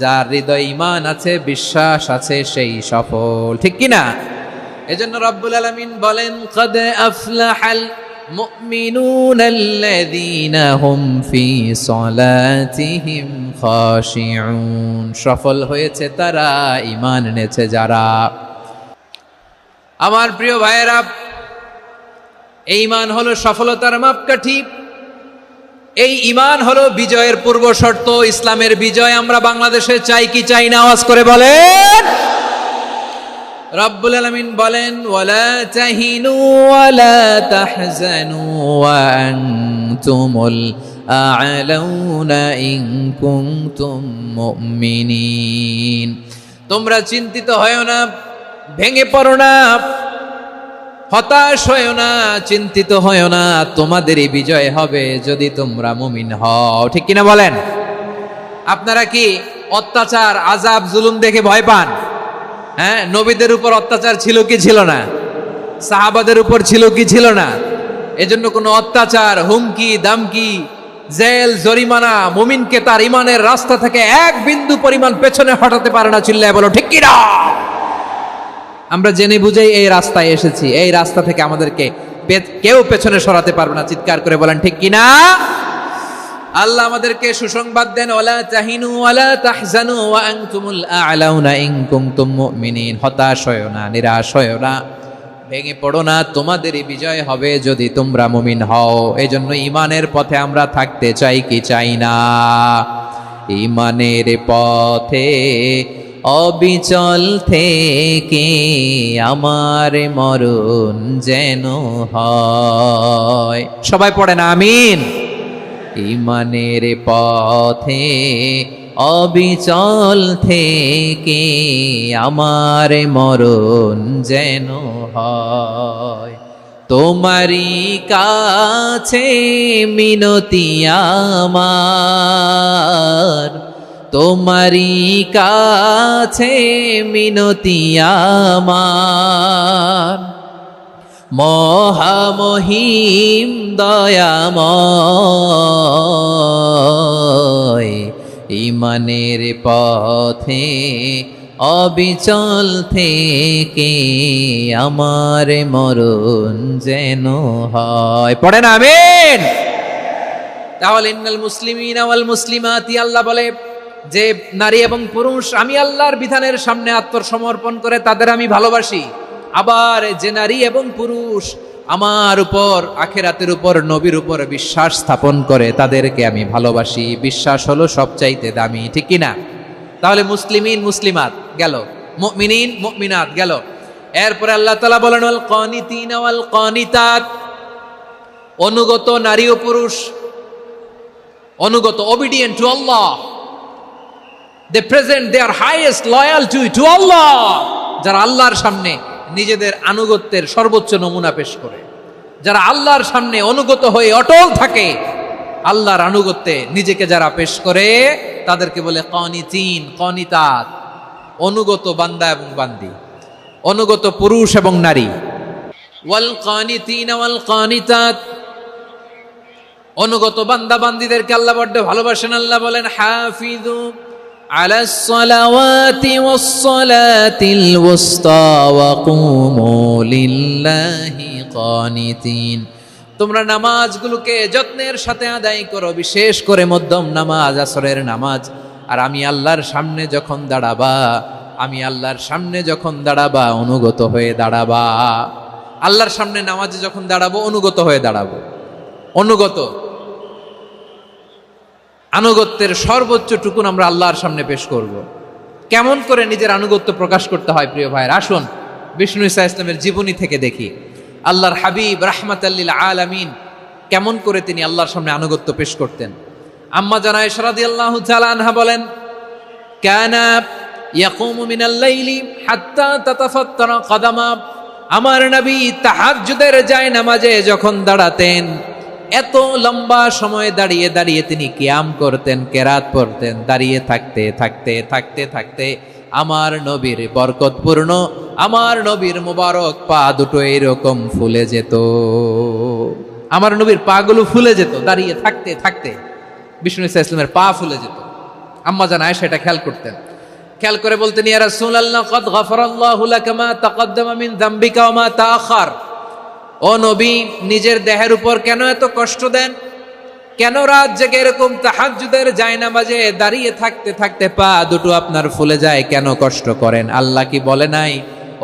[SPEAKER 1] যার হৃদয় ঈমান আছে, বিশ্বাস আছে, সেই সফল। ঠিক কিনা? এজন্য রব্বুল আলামিন বলেন, ক্বাদ আফলাহাল মুমিনুনাল্লাযীনা হুম ফি সলাতিহিম খাশিউন, সফল হয়েছে তারা, ঈমান এনেছে যারা। আমার প্রিয় ভাইয়েরা, এই ঈমান হলো সফলতার মাপকাঠি। এই ঈমান হলো বিজয়ের পূর্ব শর্ত। ইসলামের বিজয় আমরা বাংলাদেশে চাই কি চাই না? আওয়াজ করে বলেন। রব্বুল আলামিন বলেন ওয়ালা তাহিনু ওয়ালা তাহজানু ওয়া আনতুমুল আ'লাউনা ইন কুনতুম মুমিনিন। তোমরা চিন্তিত হয়ো না, ভেঙে পড়ো না, হতাশ হয়ো না, চিন্তিত হয়ো না, তোমাদেরই বিজয় হবে যদি তোমরা মুমিন হও। ঠিক কিনা বলেন? আপনারা কি অত্যাচার, আযাব, জুলুম দেখে ভয় পান? হ্যাঁ, নবীদের উপর অত্যাচার ছিল কি ছিল না? সাহাবাদের উপর ছিল কি ছিল না? এজন্য কোনো অত্যাচার, হুমকি, দামকি, জেল, জরিমানা মুমিনকে তার ইমানের রাস্তা থেকে এক বিন্দু পরিমাণ পেছনে হটাতে পারে না। চিল্লায় বলো ঠিক কিনা? আমরা জেনে বুঝেই এই রাস্তায় এসেছি, এই রাস্তা থেকে আমাদেরকে কেউ পেছনে সরাতে পারবে না। চিৎকার করে বলেন ঠিক কিনা? আল্লাহ আমাদেরকে সুসংবাদ দেন, ওয়ালা তাহিনু ওয়ালা তাহজানু ওয়া আনতুমুল আ'লাউনা ইন কুনতুম মুমিনিন। হতাশ হয়ো না, নিরাশ হয়ো না, ভেঙে পড়ো না, তোমাদেরই বিজয় হবে যদি তোমরা মুমিন হও। এজন্য ঈমানের পথে আমরা থাকতে চাই কি চাই না? ঈমানের পথে অবিচল থেকে আমার মরণ যেন হয়। সবাই পড়েন আমিন। ঈমানের পথে অবিচল থেকে আমার মরণ যেন হয়। তোমারই কাছে মিনতি আমার, তোমারই কাছে মিনতি আমার, মহামহিম দয়াময়। ঈমানের পথে অবিচল থেকে আমার মরণ যেন হয়। পড়েন আমিন। তাহলে ইন্নাল মুসলিমিনা ওয়াল মুসলিমাতি, আল্লাহ বলে যে নারী এবং পুরুষ আমি আল্লাহর বিধানের সামনে আত্মসমর্পণ করে তাদের আমি ভালোবাসি। আবার যে নারী এবং পুরুষ আমার উপর, আখিরাতের উপর, নবীর উপর বিশ্বাস স্থাপন করে তাদেরকে আমি ভালোবাসি। বিশ্বাস হলো সবচাইতে দামি। ঠিক কিনা? তাহলে মুসলিমিন মুসলিমাত গেল, মুমিনিন মুমিনাত গেল। এরপরে আল্লাহ তাআলা বলেন ওয়াল কানিতিনা ওয়াল কানিতাত, অনুগত নারী ও পুরুষ, অনুগত, obedient to Allah, they present their highest loyalty to Allah, যারা আল্লাহর সামনে নিজেদের আনুগত্যের সর্বোচ্চ নমুনা পেশ করে, যারা আল্লাহর সামনে অনুগত হয়ে অটল থাকে, আল্লাহর আনুগত্যে নিজেকে যারা পেশ করে তাদেরকে বলে কানিতিন, কানিতাত, অনুগত বান্দা এবং বান্দি, অনুগত পুরুষ এবং নারী। ওয়াল কানিতিনা ওয়াল কানিতাত, অনুগত বান্দা বান্দিদেরকে আল্লাহ বড্ড ভালোবাসেন। আল্লাহ বলেন হাফিজু আলাস সালাওয়াতি ওয়াস সালাতিল ওয়াসতা ওয়া কুমু লিল্লাহি কানিতিন। তোমরা নামাজগুলোকে যত্নের সাথে আদায় করো, বিশেষ করে মধ্যম নামাজ, আসরের নামাজ। আর আমি আল্লাহর সামনে যখন দাঁড়াবা, আমি আল্লাহর সামনে যখন দাঁড়াবা অনুগত হয়ে দাঁড়াবা। আল্লাহর সামনে নামাজে যখন দাঁড়াবো অনুগত হয়ে দাঁড়াবো। অনুগত, আনুগত্যের সর্বোচ্চ টুকুন আমরা আল্লাহর সামনে পেশ করব। কেমন করে নিজের আনুগত্য প্রকাশ করতে হয় প্রিয় ভাইয়ের, আসুন বিষ্ণু ঈসা ইসলামের জীবনী থেকে দেখি। আল্লাহর হাবিব রাহমাতাল লিল আলামিন কেমন করে তিনি আল্লাহর সামনে আনুগত্য পেশ করতেন। আম্মা জানা আয়েশা রাদিয়াল্লাহু তাআলা আনহা বলেন, কানা ইয়াকুমু মিনাল লাইলি হাত্তা তাতাফাত্তারা কদামা। আমার নবী তাহাজ্জুদের জায়নামাজে যখন দাঁড়াতেন, এত লম্বা সময় দাঁড়িয়ে দাঁড়িয়ে তিনি কিয়াম করতেন, কেরাত পড়তেন। দাঁড়িয়ে থাকতে থাকতে থাকতে থাকতে আমার নবীর বরকতপূর্ণ, আমার নবীর মুবারক পা দুটো এরকম ফুলে যেত। আমার নবীর পাগুলো ফুলে যেত দাঁড়িয়ে থাকতে থাকতে। বিষ্ণু ঈসা ইসলামের পা ফুলে যেত। আম্মা জান আয়েশা এটা খেয়াল করতেন। খেয়াল করে বলতেন, ইয়া রাসূলুল্লাহ কদ গফারাল্লাহু লাকা মা তাকদ্দামা মিন যামবিকা ওয়া মা তাআখার। ও নবী, নিজের দেহের উপর কেন এত কষ্ট দেন? কেন রাত জেগে এরকম তাহাজ্জুদের জায়নামাজে দাঁড়িয়ে থাকতে থাকতে পা দুটো আপনার ফুলে যায়? কেন কষ্ট করেন? আল্লাহ কি বলে নাই,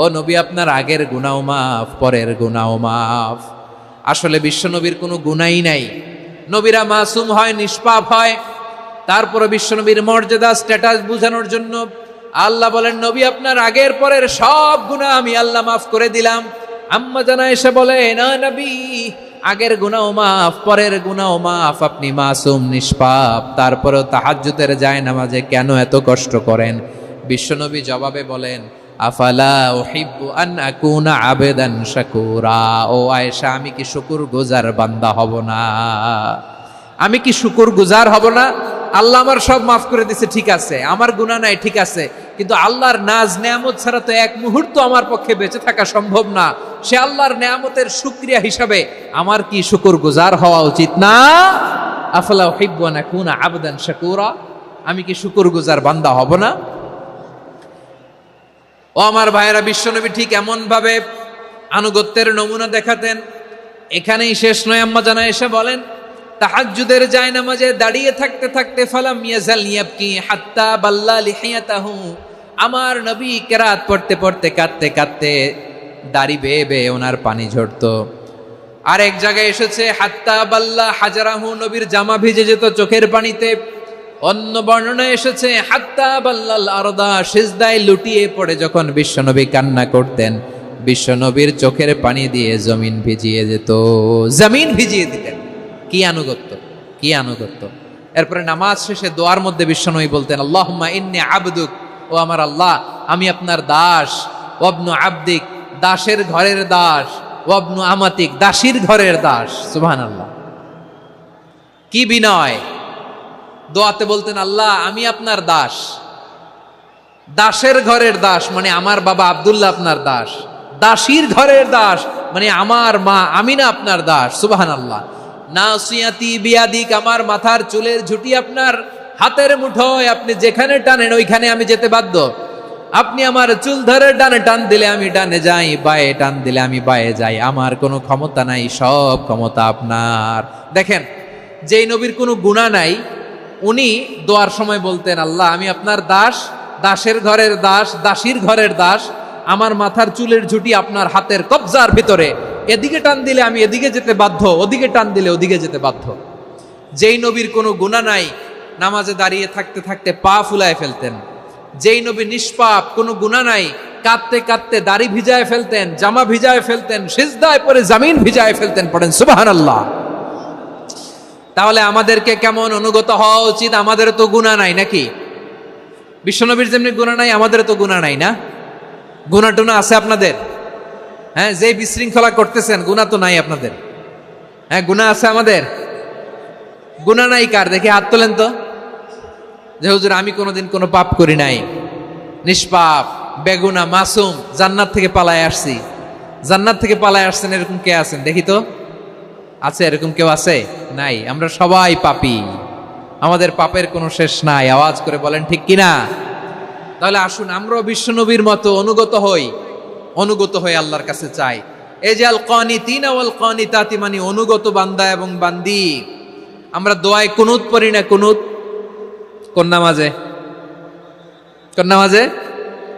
[SPEAKER 1] ও নবী আপনার আগের গুনাহ মাফ, পরের গুনাহ মাফ? আসলে বিশ্বনবীর কোনো গুনাই নাই। নবীরা মাসুম হয়, নিষ্পাপ হয়। তারপরে বিশ্বনবীর মর্যাদা, স্ট্যাটাস বোঝানোর জন্য আল্লাহ বলেন, নবী আপনার আগের পরের সব গুনাহ আমি আল্লাহ মাফ করে দিলাম। আম্মা জানা এসে বলে, না নবী, আগের গুনাহও মাফ, পরের গুনাহও মাফ, আপনি মাসুম, নিষ্পাপ, তারপরেও তাহাজ্জুদের জায়নামাজে কেন এত কষ্ট করেন? বিশ্বনবী জবাবে বলেন, আফালা উহিব্বু আন আকুনা আবেদান শাকুরা। ও আয়েশা, আমি কি শুকরগুজার বান্দা হব না? আমি কি শুকরগুজার হব না? আল্লাহ আমার সব মাফ করে দিছে, ঠিক আছে, আমার গুনাহ নাই, ঠিক আছে, কিন্তু আল্লাহর নাজ নেয়ামত ছাড়া তো এক মুহূর্ত আমার পক্ষে বেঁচে থাকা সম্ভব না। সে আল্লাহর নেয়ামতের শুকরিয়া হিসাবে আমার কি শুকরগুজার হওয়া উচিত না? আফালা উহিব্বু আন আকুনা আবদান শাকুরা। আমি কি শুকরগুজার বান্দা হব না? ও আমার ভাইয়েরা, বিশ্বনবী ঠিক এমন ভাবে আনুগত্যের নমুনা দেখাতেন। এখানেই শেষ নয়, আম্মা জানা এসে বলেন, তাহাজ্জুদের জায়নামাজে দাঁড়িয়ে থাকতে থাকতে ফালাম ইয়াজাল ইয়াবকি হাত্তা বাল্লা লিহিয়াতাহু। আমার নবী কেরাত পড়তে পড়তে কাঁদতে কাঁদতে দাড়ি বেয়ে বেয়ে ওনার পানি ঝরতো। আর এক জায়গায় এসেছে হাত্তা বাল্লা হাজারাহু, নবীর জামা ভিজে যেত চোখের পানিতে। অন্য বর্ণনায় এসেছে হাত্তা বাল্লাল আরদা, সিজদায় লুটিয়ে পড়ে যখন বিশ্বনবী কান্না করতেন, বিশ্বনবীর চোখের পানি দিয়ে জমিন ভিজিয়ে যেত, জমিন ভিজিয়ে দিতেন। কি আনুগত্য, কি আনুগত্য! এরপরে নামাজ শেষে দোয়ার মধ্যে বিশ্বনবী বলতেন, আল্লাহুম্মা ইন্নী আবদুক, ও আমার আল্লাহ, আমি আপনার দাস। ওয়াবনু আবদিক, দাসের ঘরের দাস। ওয়াবনু আমাতিক, দাসীর ঘরের দাস। সুবহানাল্লাহ, কি বিনয়! দোয়াতে বলতেন, আল্লাহ আমি আপনার দাস। দাসের ঘরের দাস মানে আমার বাবা আব্দুল্লাহ আপনার দাস। দাসীর ঘরের দাস মানে আমার মা আমিনা আপনার দাস। সুবহানাল্লাহ। নাসিয়াতি বিয়াদিক, আমার মাথার চুলের ঝুঁটি আপনার হাতের মুঠোয়, আপনি যেখানে টানেন ওইখানে আমি যেতে বাধ্য। আপনি আমার চুল ধরে ডানে টান দিলে আমি ডানে যাই, বায়ে টান দিলে আমি বায়ে যাই, আমার কোনো ক্ষমতা নাই, সব ক্ষমতা আপনার। দেখেন, যেই নবীর কোনো গুনাহ নাই, উনি দোয়ার সময় বলতেন, আল্লাহ আমি আপনার দাস, দাসের ঘরের দাস, দাসীর ঘরের দাস, আমার মাথার চুলের ঝুঁটি আপনার হাতের কবজার ভিতরে, এদিকে টান দিলে আমি এদিকে যেতে বাধ্য, ওদিকে টান দিলে ওদিকে যেতে বাধ্য। যেই নবীর কোনো গুনাহ নাই, নামাজে দাঁড়িয়ে থাকতে থাকতে পা ফুলায় ফেলতেন। যেই নবী নিষ্পাপ, কোনো গুনাহ নাই, কাঁদতে কাঁদতে দাড়ি ভিজায় ফেলতেন, জামা ভিজায় ফেলতেন, সিজদায় পড়ে জমিন ভিজায় ফেলতেন। পড়েন সুবহানাল্লাহ। তাহলে আমাদেরকে কেমন অনুগত হওয়া উচিত? আমাদের তো গুনাহ নাই নাকি? বিশ্বনবীর যেমনি গুনাহ নাই, আমাদের তো গুনাহ নাই না? গুনাহ টুনা আছে আপনাদের? হ্যাঁ, যে বিশৃঙ্খলা করতেছেন, গুনাহ তো নাই আপনাদের? হ্যাঁ, গুনাহ আছে আমাদের? গুনাহ নাই কার? দেখি হাত তোলেন তো, যে হুজুর আমি কোনোদিন কোনো পাপ করি নাই, নিষ্পাপ, বেগুনা, মাসুম, জান্নাত থেকে পালায় আসছি। জান্নাত থেকে পালায় আসছেন এরকম কে আছেন দেখি তো? আছে এরকম কেউ? আছে? নাই। আমরা সবাই পাপী, আমাদের পাপের কোনো শেষ নাই। আওয়াজ করে বলেন ঠিক কিনা? তাহলে আসুন আমরাও বিশ্বনবীর মতো অনুগত হই, অনুগত হয়ে আল্লাহর কাছে চাই। এই যে আল কানিতিনা ওয়াল কানিতাতি, মানে অনুগত বান্দা এবং বান্দি। আমরা দোয়ায় কুনুত পড়ি না? কুনুত কোন নামাজে? কোন নামাজে?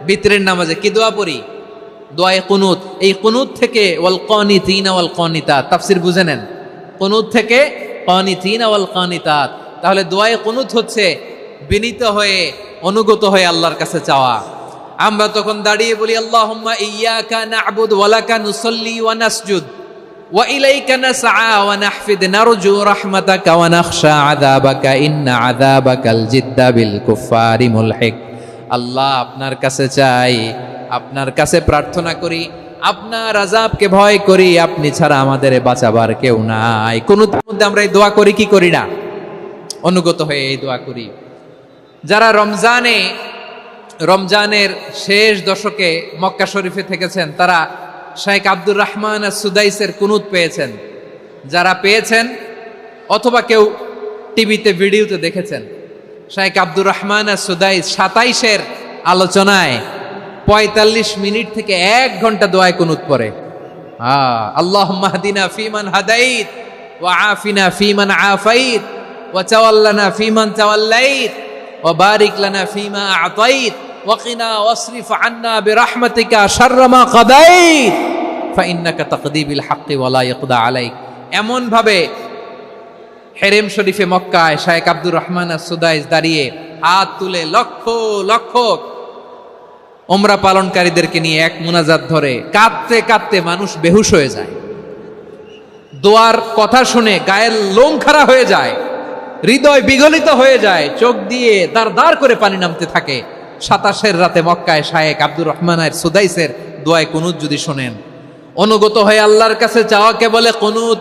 [SPEAKER 1] বিতরের নামাজে কি দোয়া পড়ি? দোয়ায়ে কুনুত। এই কুনুত থেকে ওয়াল কানিতিনা ওয়াল কানিতাত, তাফসীর বুঝে নেন। কুনুত থেকে কানিতিনা ওয়াল কানিতাত। তাহলে দোয়ায়ে কুনুত হচ্ছে বিনীত হয়ে, অনুগত হয়ে আল্লাহর কাছে চাওয়া। আমরা তখন দাঁড়িয়ে বলি, আল্লাহুম্মা ইয়্যাকা না'বুদু ওয়া লাকা নুসাল্লি ওয়া নাসজুদ ওয়া ইলাইকা নাসআ ওয়া নাহফিদ নারজু রাহমাতাকা ওয়া নাখশা আযাবাকা ইন্না আযাবাকাল জিদ্দা বিল কুফফারি মুলহিক। আল্লাহ আপনার কাছে চাই, আপনার কাছে প্রার্থনা করি, আপনার আযাবকে ভয় করি, আপনি ছাড়া আমাদের বাঁচাবার কেউ নাই। কুনুতের মধ্যে আমরা এই দোয়া করি কি করি না? অনুগত হয়ে এই দোয়া করি। যারা রমজানের শেষ দশকে মক্কা শরীফে থেকেছেন, তারা শাইখ আব্দুর রহমান সুদাইসের কুনুত পেয়েছেন। যারা পেয়েছেন অথবা কেউ টিভিতে ভিডিওতে দেখেছেন, শাইখ আব্দুর রহমান সুদাইস 27-এর আলোচনায় 45 মিনিট থেকে 1 ঘন্টা দোয়ায় কুনুত পড়ে। আল্লাহুম্মা হদিনা ফিমান হাদাইত ওয়া আফিনা ফিমান আফাইত ওয়া তাওয়াল্লানা ফিমান তাওয়াল্লাইত ওয়া বারিক লানা ফিমা আতাইত ওয়া কিনা ওয়াসরিফ আন্না বিরহমাতিকা শাররা মা কাদাইত ফাইন্নাকা তাকদি বিল হাক্কি ওয়া লা ইয়াকদা আলাইক। এমন ভাবে হেরেম শরীফে মক্কায় শাইখ আব্দুর রহমান সুদাইস দাঁড়িয়ে হাত তুলে লক্ষ লক্ষ ওমরা পালনকারীদেরকে নিয়ে এক মুনাজাত ধরে কাঁদতে কাঁদতে মানুষ বেহুশ হয়ে যায়, দোয়ার কথা শুনে গায়ের লোম খাড়া হয়ে যায়, হৃদয় বিগলিত হয়ে যায়, চোখ দিয়ে দাঁড় দাঁড় করে পানি নামতে থাকে। 27 রাতে মক্কায় শায়েখ আব্দুর রহমানের সুদাইসের দোয়ায় কুনুত যদি শোনেন, অনুগত হয়ে আল্লাহর কাছে চাওয়াকে বলে কুনুত।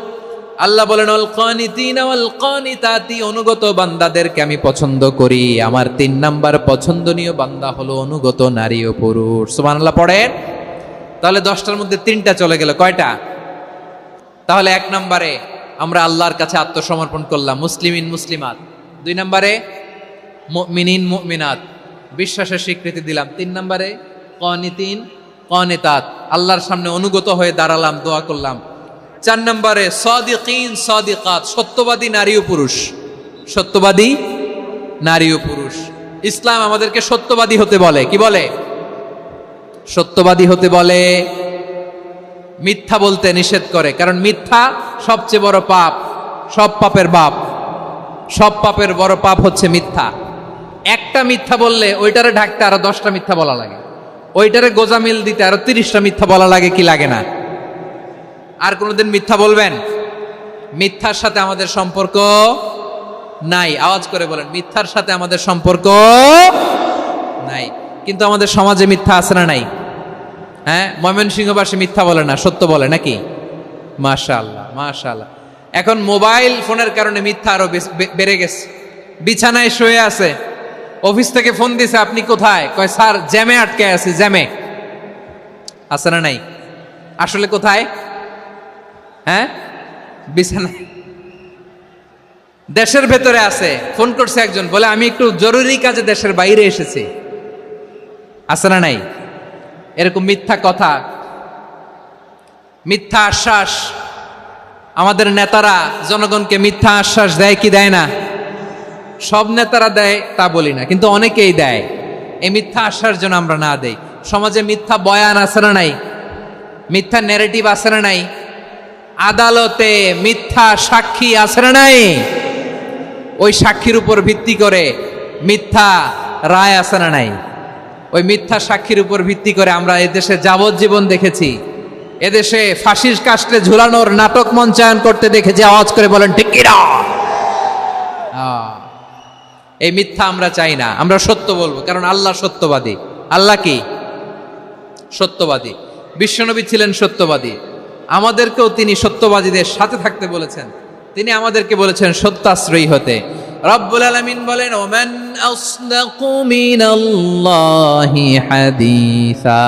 [SPEAKER 1] আল্লাহ বলেন আল কানিতিনা ওয়াল কানিতাতি, অনুগত বান্দাদেরকে আমি পছন্দ করি। আমার 3 নাম্বার পছন্দনীয় বান্দা হলো অনুগত নারী ও পুরুষ। সুবহানাল্লাহ পড়েন। তাহলে 10টার মধ্যে 3টা চলে গেল, কয়টা? তাহলে 1 নম্বরে আমরা আল্লাহর কাছে আত্মসমর্পণ করলাম, মুসলিমিন মুসলিমাত। 2 নম্বরে মুমিনিন মুমিনাত, বিশ্বাসের স্বীকৃতি দিলাম। 3 নম্বরে কানিতিন কানিতাত, আল্লাহর সামনে অনুগত হয়ে দাঁড়ালাম, দোয়া করলাম। 4 নম্বরে সাদিকিন সাদিকাত, সত্যবাদী নারী ও পুরুষ। সত্যবাদী নারী ও পুরুষ। ইসলাম আমাদেরকে সত্যবাদী হতে বলে। কি বলে? সত্যবাদী হতে বলে, মিথ্যা বলতে নিষেধ করে। কারণ মিথ্যা সবচেয়ে বড় পাপ, সব পাপের বাপ। সব পাপের বড় পাপ হচ্ছে মিথ্যা। একটা মিথ্যা বললে ওইটারে ঢাকতে আরো 10টা মিথ্যা বলা লাগে, ওইটারে গোজামিল দিতে আরো 30টা মিথ্যা বলা লাগে, কি লাগে না? আর কোনোদিন মিথ্যা বলবেন? মিথ্যার সাথে আমাদের সম্পর্ক নাই। আওয়াজ করে বলেন, মিথ্যার সাথে আমাদের সম্পর্ক নাই। কিন্তু আমাদের সমাজে মিথ্যা আছে না নাই? হ্যাঁ, ময়মনসিংহবাসী মিথ্যা বলে না, সত্য বলে নাকি? মাশাআল্লাহ মাশাআল্লাহ। এখন মোবাইল ফোনের কারণে মিথ্যা আরো বেড়ে গেছে। বিছানায় শুয়ে আছে, অফিস থেকে ফোন দিছে, আপনি কোথায়? কয় স্যার জ্যামে আটকে আছি। জ্যামে আছে না নাই? আসলে কোথায়? হ্যাঁ, বিছানায়। দেশের ভেতরে আছে, ফোন করছে একজন, বলে আমি একটু জরুরি কাজে দেশের বাইরে এসেছি। আছে না নাই? এরকম মিথ্যা কথা, মিথ্যা আশ্বাস। আমাদের নেতারা জনগণকে মিথ্যা আশ্বাস দেয় কি দেয় না? সব নেতারা দেয় তা বলি না, কিন্তু অনেকেই দেয়। এই মিথ্যা আশ্বাস যেন আমরা না দেই। সমাজে মিথ্যা বয়ান আছে না নাই? মিথ্যা ন্যারেটিভ আছে না নাই? আদালতে মিথ্যা সাক্ষী আছে না নাই? ওই সাক্ষীর উপর ভিত্তি করে মিথ্যা রায় আছে না নাই? ওই মিথ্যা সাক্ষীর উপর ভিত্তি করে আমরা এদেশে যাবজ্জীবন দেখেছি, এদেশে ফাঁসির কাস্টে ঝুলানোর নাটক মঞ্চায়ন করতে দেখেছি। আওয়াজ করে বলেন ঠিক কি না? এই মিথ্যা আমরা চাই না, আমরা সত্য বলবো, কারণ আল্লাহ সত্যবাদী। আল্লাহ কি? সত্যবাদী। বিশ্বনবী ছিলেন সত্যবাদী, আমাদেরকেও তিনি সত্যবাদীদের সাথে থাকতে বলেছেন। তিনি আমাদেরকে বলেছেন সত্যাশ্রয়ী হতে। রব্বুল আলামিন বলেন ওমান আসদাকু মিনাল্লাহি হাদিসা,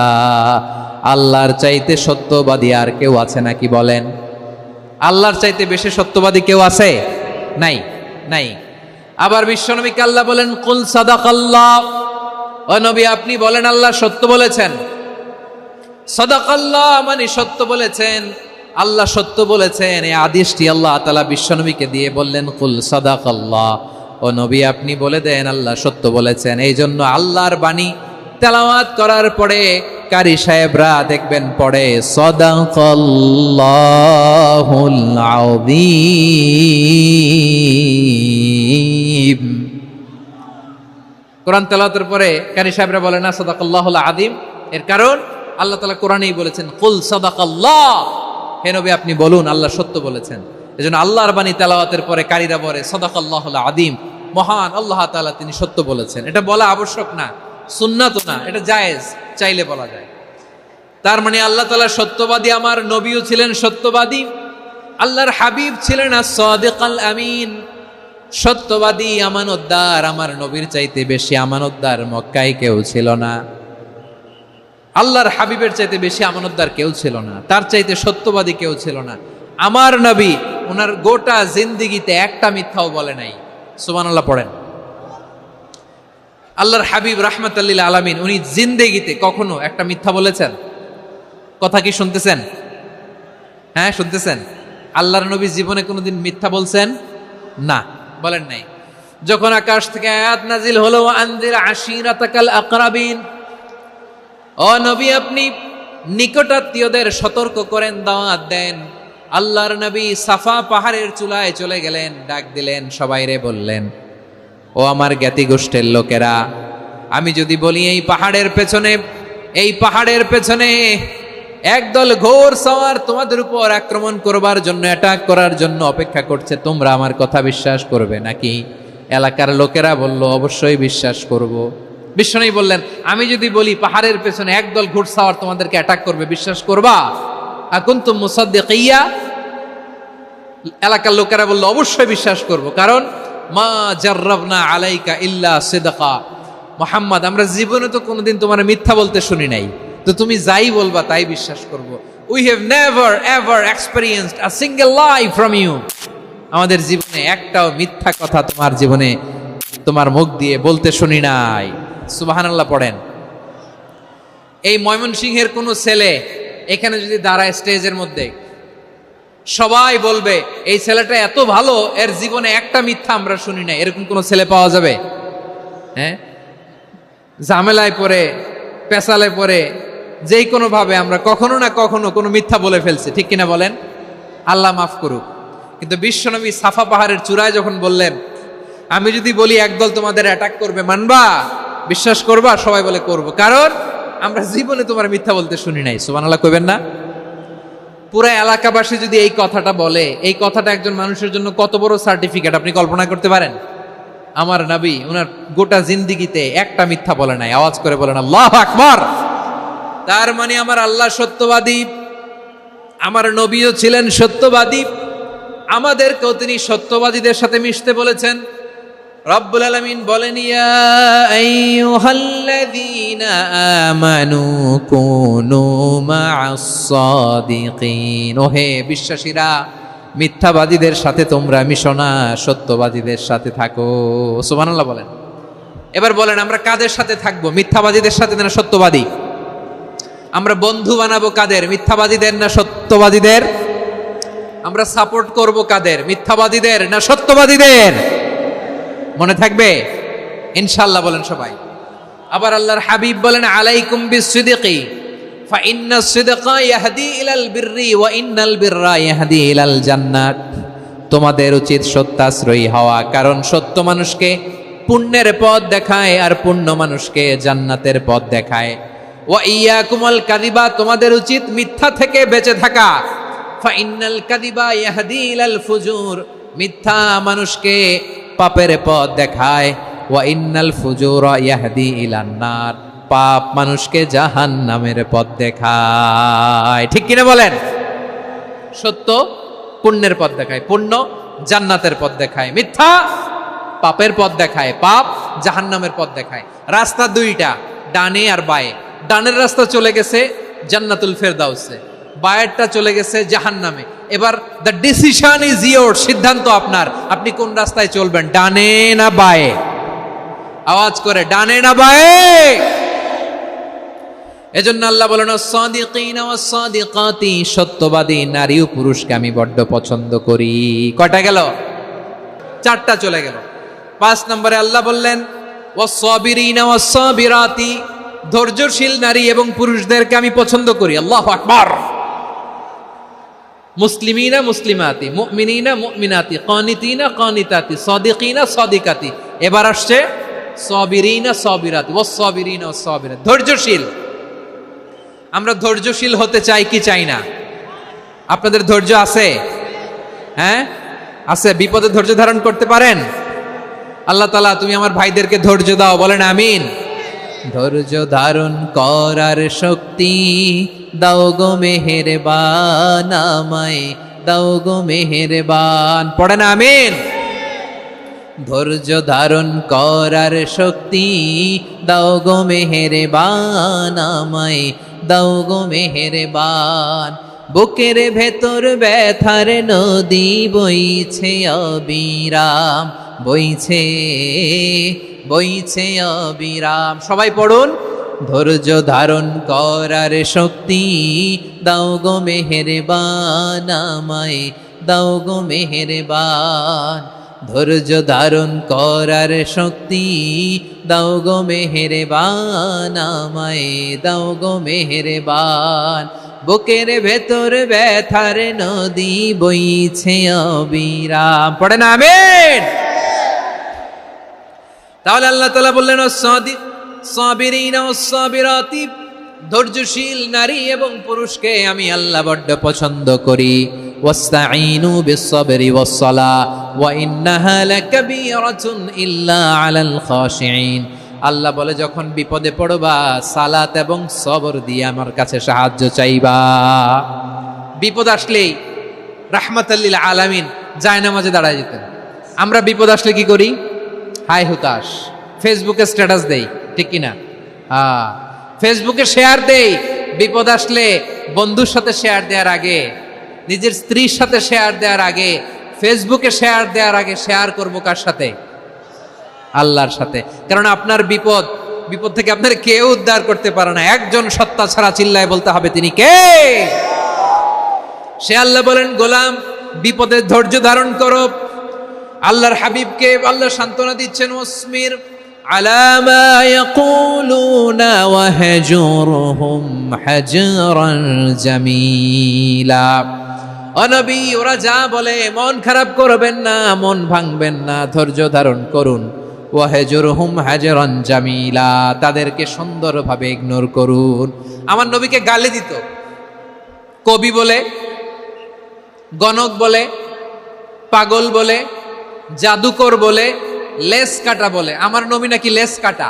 [SPEAKER 1] আল্লাহর চাইতে সত্যবাদী আর কেউ আছে নাকি বলেন? আল্লাহর চাইতে বেশি সত্যবাদী কেউ আছে? নাই, নাই। আবার বিশ্বনবীকে আল্লাহ বলেন কুল সাদাকাল্লাহ, ও নবী আপনি বলেন আল্লাহ সত্য বলেছেন। সাদাকাল্লাহ মানে সত্য বলেছেন, আল্লাহ সত্য বলেছেন। এই আদেশটি আল্লাহ তাআলা বিশ্বনবীকে দিয়ে বললেন কুল সাদাকাল্লাহ, ও নবী আপনি বলে দেন আল্লাহ সত্য বলেছেন। এই জন্য আল্লাহর বাণী তেলাওয়াত করার পরে কারি সাহেবরা দেখবেন পড়ে সাদাকাল্লাহুল আযীম। কোরআন তেলাওয়াতের পরে কারি সাহেবরা বলে না সাদাকাল্লাহুল আযীম, এর কারণ আল্লাহ তাআলা কোরআনেই বলেছেন কুল সাদাকাল্লাহ, হে নবী আপনি বলুন আল্লাহ সত্য বলেছেন। এজন্য আল্লাহর বাণী তেলাওয়াতের পরে কারীরা বলে সাদাকাল্লাহুল আযীম, মহান আল্লাহ তাআলা তিনি সত্য বলেছেন। এটা বলা আবশ্যক না, সুন্নাত না, এটা জায়েজ, চাইলে বলা যায়। তার মানে আল্লাহ তাআলা সত্যবাদী, আমার নবীও ছিলেন সত্যবাদী, আল্লাহর হাবিব ছিলেন as-সাদিকাল আমিন, সত্যবাদী আমানতদার। আমার নবীর চাইতে বেশি আমানতদার মক্কায় কেউ ছিল না, আল্লাহর হাবিবের চাইতে বেশি আমানতদার কেউ ছিল না, তার চাইতে সত্যবাদী কেউ ছিল না। আমার নবী ওনার গোটা জিন্দেগিতে একটা মিথ্যাও বলে নাই। সুবহানাল্লাহ পড়েন। আল্লাহর হাবিব রাহমাতাল লিল আলামিন উনি জিন্দেগিতে কখনো একটা মিথ্যা বলেছেন? কথা কি শুনতেছেন? হ্যাঁ শুনতেছেন? আল্লাহর নবী জীবনে কোনোদিন মিথ্যা বলছেন? না, বলেন নাই। যখন আকাশ থেকে আয়াত নাজিল হলো আনজির আশিরাতাকাল আকরাবিন, ও নবী আপনি নিকটাত্মীয়দের সতর্ক করেন, দাওয়াত দেন। আল্লাহর নবী সাফা পাহাড়ের চূড়ায় চলে গেলেন, ডাক দিলেন, সবাইরে বললেন ও আমার জ্ঞাতি গোষ্ঠীর লোকেরা, আমি যদি বলি এই পাহাড়ের পেছনে এই পাহাড়ের পেছনে একদল ঘোর সওয়ার তোমাদের উপর আক্রমণ করবার জন্য, অ্যাটাক করার জন্য অপেক্ষা করছে। তোমরা আমার কথা বিশ্বাস করবে নাকি? এলাকার লোকেরা বলল, অবশ্যই বিশ্বাস করব। বিশ্বনবী বললেন, আমি যদি বলি পাহাড়ের পেছনে একদল ঘোড়সাওয়ার তোমাদেরকে অ্যাটাক করবে, বিশ্বাস করবা? আকুনতুম মুসাদ্দিকিয়া? এলাকার লোকেরা বলল, অবশ্যই বিশ্বাস করব, কারণ মা জাররাবনা আলাইকা ইল্লা সিদকা। মুহাম্মদ, আমরা জীবনে তো কোনোদিন তোমার মিথ্যা বলতে শুনি নাই, তো তুমি যাই বলবা তাই বিশ্বাস করব। We have never ever experienced a single lie from you. আমাদের জীবনে একটাও মিথ্যা কথা তোমার জীবনে, তোমার মুখ দিয়ে বলতে শুনি নাই। সুবহানাল্লাহ পড়েন। এই ময়মনসিংহের কোন ছেলে এখানে যদি দাঁড়ায় স্টেজের মধ্যে, সবাই বলবে এই ছেলেটা এত ভালো, এর জীবনে একটা মিথ্যা আমরা শুনি নাই। এরকম কোন ছেলে পাওয়া যাবে? হ্যাঁ, ঝামেলায় পড়ে, পেশালে পড়ে, যেই কোনো ভাবে আমরা কখনো না কখনো কোনো মিথ্যা বলে ফেলছি, ঠিক কিনা বলেন? আল্লাহ মাফ করুক। কিন্তু বিশ্বনবী সাফা পাহাড়ের চূড়ায় যখন বললেন, আমি যদি বলি একদল তোমাদের অ্যাটাক করবে, মানবা? বিশ্বাস করবা? সবাই বলে করব, কারণ আমরা জীবনে তোমার মিথ্যা বলতে শুনি নাই। সুবহানাল্লাহ কইবেন না? পুরা এলাকাবাসী যদি এই কথাটা বলে, এই কথাটা একজন মানুষের জন্য কত বড় সার্টিফিকেট আপনি কল্পনা করতে পারেন? আমার নবী ওনার গোটা জিন্দিগিতে একটা মিথ্যা বলে নাই। আওয়াজ করে বলেন আল্লাহু আকবার। তার মানে আমার আল্লাহ সত্যবাদী, আমার নবীও ছিলেন সত্যবাদী, আমাদেরকেও তিনি সত্যবাদীদের সাথে মিশতে বলেছেন। রব্বুল আলামিন বলেন, ইয়া আইয়ুহাল্লাযীনা আমানু কুনু মা'আস সাদিকিন। ওহে বিশ্বাসীরা, মিথ্যাবাদীদের সাথে তোমরা মিশো না, সত্যবাদীদের সাথে থাকো। সুবহানাল্লাহ বলেন। এবার বলেন, আমরা কাদের সাথে থাকবো? মিথ্যাবাদীদের সাথে না সত্যবাদী? আমরা বন্ধু বানাবো কাদের? মিথ্যাবাদীদের না সত্যবাদীদের? আমরা সাপোর্ট করব কাদের? মিথ্যাবাদীদের না সত্যবাদীদের? মনে থাকবে ইনশাআল্লাহ বলেন সবাই। আবার আল্লাহর হাবিব বলেন, আলাইকুম বিসসিদকি ফা ইন্নাস সিদকা ইয়াহদি ইলাল বিররি ওয়া ইন্নাল বিররা ইয়াহদি ইলাল জান্নাত। তোমাদের উচিত সত্যাশ্রয়ী হওয়া, কারণ সত্য মানুষকে পুণ্যের পথ দেখায় আর পুণ্য মানুষকে জান্নাতের পথ দেখায়। ওয়া ইয়াকুমুল কাযিবা, তোমাদের উচিত মিথ্যা থেকে বেঁচে থাকা। ফা ইন্নাল কাযিবা ইয়াহদি ইলাল ফুজুর, মিথ্যা মানুষকে পাপের পথ দেখায়। ওয়া ইন্নাল ফুজুরা ইয়াহদি ইলান নার, পাপ মানুষকে জাহান্নামের পথ দেখায়। ঠিক কিনা বলেন? সত্য পুণ্যের পথ দেখায়, পুণ্য জান্নাতের পথ দেখায়, মিথ্যা পাপের পথ দেখায়, পাপ জাহান্নামের পথ দেখায়। রাস্তা দুইটা, ডানে আর বায়ে। ডানের রাস্তা চলে গেছে জান্নাতুল ফেরদাউসে, বায়েরটা চলে গেছে জাহান্নামে। এবার দ্য ডিসিশন ইজ ইয়োর, সিদ্ধান্ত আপনার, আপনি কোন রাস্তায় চলবেন, ডানে না বায়ে? আওয়াজ করে, ডানে না বায়ে? এজন্য আল্লাহ বলেন, সাদিকিনা ওয়াস সাদিকাতি, সত্যবাদী নারী ও পুরুষকে আমি বড্ড পছন্দ করি। কয়টা গেল? চারটা চলে গেল। 5 নম্বরে আল্লাহ বললেন, ওয়াস সাবিরিনা ওয়াস সাবিরাতি, ধৈর্যশীল নারী এবং পুরুষদেরকে আমি পছন্দ করি। আল্লাহু আকবার। মুসলিমিনা মুসলিমাতি, মুমিনিনা মুমিনাতি, কানিতিনা কানিতাতি, সাদিকিনা সাদিকাতি। এবার আসছে সাবিরিনা সাবিরাতি, ওয়াস সাবিরিনা ওয়াস সাবিরাত, ধৈর্যশীল। আমরা ধৈর্যশীল হতে চাই কি চাই না? আপনাদের ধৈর্য আছে? হ্যাঁ আছে। বিপদে ধৈর্য ধারণ করতে পারেন? আল্লাহ তাআলা তুমি আমার ভাইদেরকে ধৈর্য দাও, বলেন আমিন। ধৈর্য ধারণ করার শক্তি দাও গো মেহেরবান, আমায় দাও গো মেহেরবান, পড়েন আমিন। ধৈর্য ধারণ করার শক্তি দাও গো মেহেরবান, আমায় দাও গো মেহেরবান। বুকের ভেতর ব্যথার নদী বইছে অবিরাম, বইছে বইছে অবিরাম। সবাই পড়ুন, ধৈর্য ধারণ করার শক্তি দাও গো মেহেরবান, আমায় দাও গো মেহেরবান। ধৈর্য ধারণ করার শক্তি দাও গো মেহেরবান, আমায় দাও গো মেহেরবান। বুকের ভেতর ব্যথার নদী বইছে অবিরাম, পড়েন আমিন। তাহলে আল্লাহ তাআলা বললেন, সাবিরিনা ওয়াস সাবিরাতি, ধৈর্যশীল নারী এবং পুরুষকে আমি আল্লাহ বড্ড পছন্দ করি। ওয়াস্তাঈনু বিস-সাবরি ওয়াস-সালাহ ওয়া ইন্নাহা লাকাবীরাতুন ইল্লা আলাল খাশিঈন। আল্লাহ বলে যখন বিপদে পড়বা সালাত এবং সবর দিয়ে আমার কাছে সাহায্য চাইবা। বিপদ আসলেই রাহমাতাল লিল আলামিন জায়নামাজে দাঁড়ায় যেতেন। আমরা বিপদ আসলে কি করি? হাই হুতাশ, ফেসবুকে স্ট্যাটাস দেই, ঠিক কিনা? ফেসবুকে শেয়ার দেই। বিপদ আসলে বন্ধুর সাথে শেয়ার দেওয়ার আগে, নিজের স্ত্রীর সাথে শেয়ার দেওয়ার আগে, ফেসবুকে শেয়ার দেওয়ার আগে শেয়ার করবো কার সাথে? আল্লাহর সাথে। কারণ আপনার বিপদ থেকে আপনার কেউ উদ্ধার করতে পারে না, একজন সত্তা ছাড়া চিল্লায় বলতে হবে তিনি কে? সে আল্লাহ বলেন, গোলাম বিপদে ধৈর্য ধারণ করো। আল্লাহর হাবিবকে আল্লাহ সান্ত্বনা দিচ্ছেন, ওয়াসমির আলা মা ইয়াকুলুনা ওয়াহজুরহুম হাজরান জামিলা। ও নবী, ওরা যা বলে মন খারাপ করবেন না, মন ভাঙবেন না, ধৈর্য ধারণ করুন। ওয়াহজুরহুম হাজরান জামিলা, তাদেরকে সুন্দরভাবে ইগনোর করুন। আমার নবীকে গালি দিত কবি বলে, গণক বলে, পাগল বলে, জাদুকর বলে, লেস কাটা বলে। আমার নবী নাকি লেস কাটা,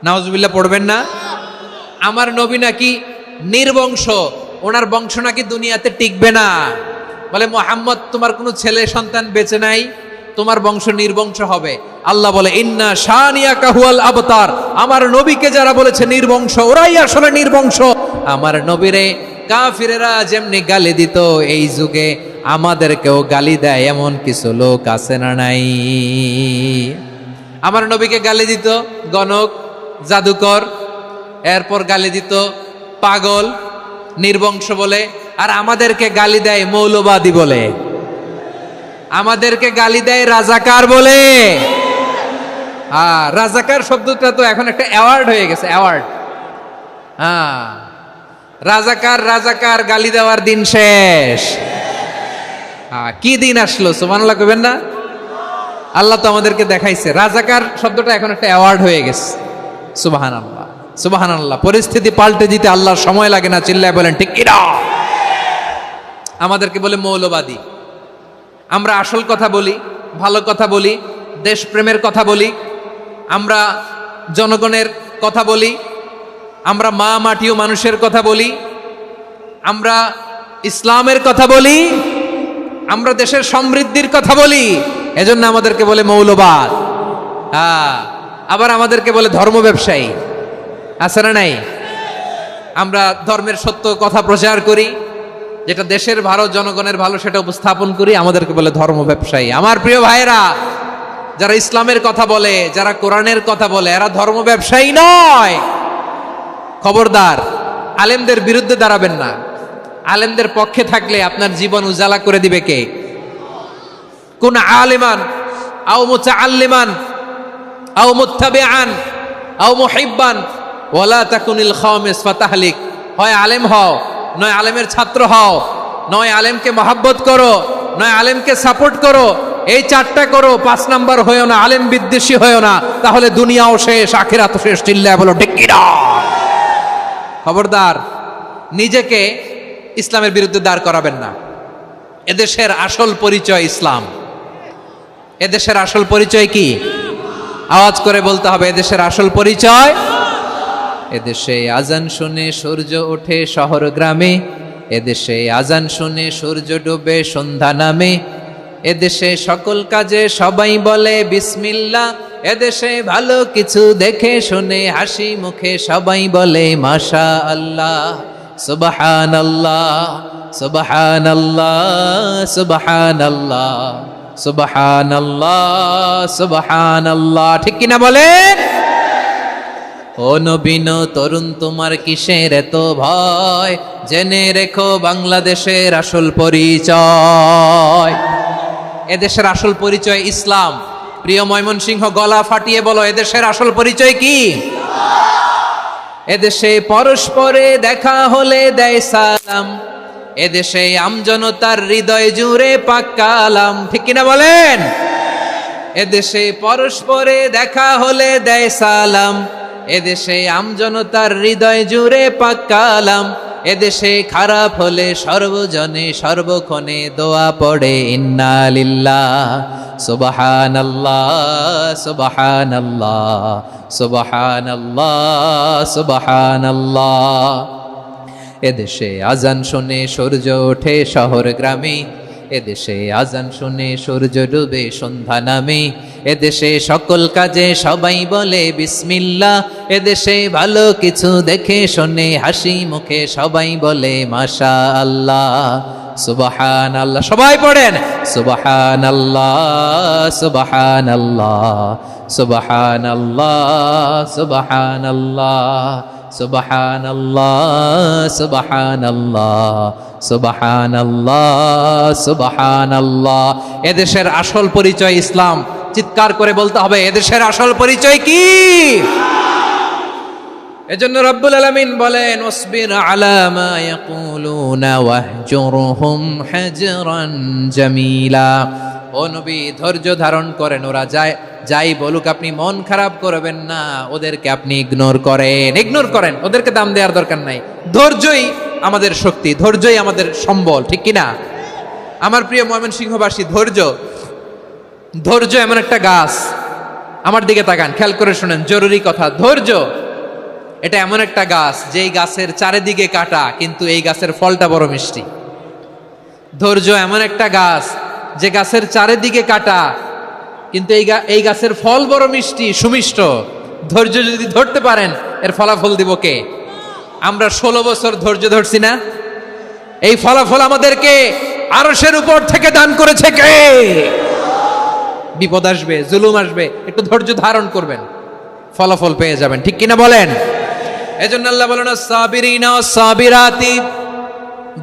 [SPEAKER 1] নাউজুবিল্লাহ পড়বেন না। আমার নবী নাকি নির্বংশ, ওনার বংশ নাকি দুনিয়াতে টিকবে না। বলে মুহাম্মদ তোমার কোনো ছেলে সন্তান বেঁচে নাই, তোমার বংশ নির্বংশ হবে। আল্লাহ বলে ইন্না শানিয়াকা হুয়াল আবতার। আমার নবীকে যারা বলেছে নির্বংশ, ওরাই আসলে নির্বংশ। আমার নবীরে কাফিরেরা যেমনি গালি দিত, এই যুগে আমাদেরকেও গালি দেয় এমন কিছু লোক আছে না নাই? আমার নবীকে গালি দিত গণক, জাদুকর, এরপর গালি দিত পাগল, নির্বংশ বলে। আর আমাদেরকে গালি দেয় মৌলবাদী বলে, আমাদেরকে গালি দেয় রাজাকার বলে। রাজাকার শব্দটা তো এখন একটা অ্যাওয়ার্ড হয়ে গেছে, অ্যাওয়ার্ড। রাজাকার রাজাকার গালি দেওয়ার দিন শেষ। কি দিন আসলো, সুবহানাল্লাহ কইবেন না? আল্লাহ তো আমাদেরকে দেখাইছে রাজাকার শব্দটা এখন একটা অ্যাওয়ার্ড হয়ে গেছে। সুবহানাল্লাহ, সুবহানাল্লাহ। পরিস্থিতি পাল্টে দিতে আল্লাহর সময় লাগে না, চিল্লায় বলেন ঠিক কি না? আমাদেরকে বলে মৌলবাদী। আমরা আসল কথা বলি, ভালো কথা বলি, দেশপ্রেমের কথা বলি, আমরা জনগণের কথা বলি, আমরা মা মাটি ও মানুষের কথা বলি, আমরা ইসলামের কথা বলি, আমরা দেশের সমৃদ্ধির কথা বলি। এজন্য আমাদেরকে বলে মৌলবাদ। আবার আমাদেরকে বলে ধর্ম ব্যবসায়ী, আছে না নাই? আমরা ধর্মের সত্য কথা প্রচার করি, যেটা দেশের ভালো, জনগণের ভালো, সেটা উপস্থাপন করি, আমাদেরকে বলে ধর্ম ব্যবসায়ী। আমার প্রিয় ভাইরা, যারা ইসলামের কথা বলে, যারা কোরআনের কথা বলে, এরা ধর্ম ব্যবসায়ী নয়। খবরদার, আলেমদের বিরুদ্ধে দাঁড়াবেন না। আলেমদের পক্ষে থাকলে আপনার জীবন উজালা করে দিবে কে? কোন আলিমান আও মুতাআল্লিমান আও মুত্তাবিআন আও মুহিব্বান ওয়ালা তাকুনিল খামিস ফাতাহলিক। হয় আলেম হও, নয় আলেমের ছাত্র হও, নয় আলেমকে মহাব্বত করো, নয় আলেমকে সাপোর্ট করো। এই চারটা করো, 5 নাম্বার হয়েও না, আলেম বিদ্বেষী হয়েও না, তাহলে দুনিয়াও শেষ, আখিরাতও শেষ। চিল্লায় বলো ঠিক কি না? খবরদার, নিজেকে ইসলামের বিরুদ্ধে দাঁড় করাবেন না। এদেশের আসল পরিচয় ইসলাম। এদেশের আসল পরিচয় কি? আওয়াজ করে বলতে হবে, এদেশের আসল পরিচয়। এদেশে আজান শুনে সূর্য ওঠে শহর গ্রামে, এদেশে আজান শুনে সূর্য ডুবে সন্ধ্যা নামে, এদেশে সকল কাজে সবাই বলে বিসমিল্লাহ, এদেশে ভালো কিছু দেখে শুনে হাসি মুখে সবাই বলে মাশা আল্লাহ, সুবহানাল্লাহ, সুবহানাল্লাহ, সুবহানাল্লাহ, সুবহানাল্লাহ, সুবহানাল্লাহ। ঠিক কিনা বলেন? ও নবীন তরুণ, তোমার কিসের এত ভয়? জেনে রেখো বাংলাদেশের আসল পরিচয়। এদেশের আসল পরিচয় ইসলাম। প্রিয় ময়মনসিংহ, গলা ফাটিয়ে বলো, এদেশের আসল পরিচয় কি? এদেশে পরস্পরে দেখা হলে দেয় সালাম, এদেশে আমজনতার হৃদয় জুড়ে পাক কালাম। ঠিক কিনা বলেন? এদেশে পরস্পরে দেখা হলে দেয় সালাম, এদেশে আমজনতার হৃদয় জুড়ে পাক কালাম, এদেশে খারাপ হলে সর্বজনে সর্বক্ষণে দোয়া পড়ে ইন্না লিল্লাহ সুবহানাল্লাহ সুবহানাল্লাহ সুবহানাল্লাহ সুবহানাল্লাহ। এদেশে আজান শুনে সূর্য ওঠে শহর গ্রামে, এদেশে আজান শুনে সূর্য ডুবে সন্ধ্যা নামে, এদেশে সকল কাজে সবাই বলে বিসমিল্লাহ, এদেশে ভালো কিছু দেখে শুনে হাসি মুখে সবাই বলে মাশাআল্লাহ সুবহানাল্লাহ। সবাই পড়েন সুবহানাল্লাহ সুবহানাল্লাহ সুবহানাল্লাহ সুবহানাল্লাহ সুবহানাল্লাহ সুবহানাল্লাহ সুবহানাল্লাহ সুবহানাল্লাহ। এদেশের আসল পরিচয় ইসলাম। চিৎকার করে বলতে হবে, এদেশের আসল পরিচয় কি? এজন্য রব্বুল আলামিন বলেন ওয়াসবির আলা মা ইয়াকুলুনা ওয়াহজুরহুম হাজরান জামিলা। ও নবী, ধৈর্য ধারণ করেন, ওরা যাই বলুক আপনি মন খারাপ করবেন না, ওদেরকে আপনি ইগনোর করেন, ওদেরকে দাম দেওয়ার দরকার নাই। ধৈর্যই আমাদের শক্তি, ধৈর্যই আমাদের সম্বল, ঠিক কিনা? আমার প্রিয় ময়মনসিংহবাসী, ধৈর্য এমন একটা গাছ, আমার দিকে তাকান, খেয়াল করে শুনেন, জরুরি কথা। ধৈর্য এটা এমন একটা গাছ যেই গাছের চারিদিকে কাটা, কিন্তু এই গাছের ফলটা বড় মিষ্টি। ধৈর্য এমন একটা গাছ যে গাছের চারিদিকে কাটা, কিন্তু এই গাছের ফল বড় মিষ্টি সুমিষ্ট। ধৈর্য যদি ধরতে পারেন, এর ফলাফল দিব কে? আমরা 16 বছর ধৈর্য ধরছি না? এই ফলাফল আমাদেরকে আরশের উপর থেকে দান করেছে কে? বিপদ আসবে, জুলুম আসবে, একটু ধৈর্য ধারণ করবেন, ফলাফল পেয়ে যাবেন, ঠিক কিনা বলেন? এজন্য আল্লাহ বলেন সাবিরিনা সাবিরাতি,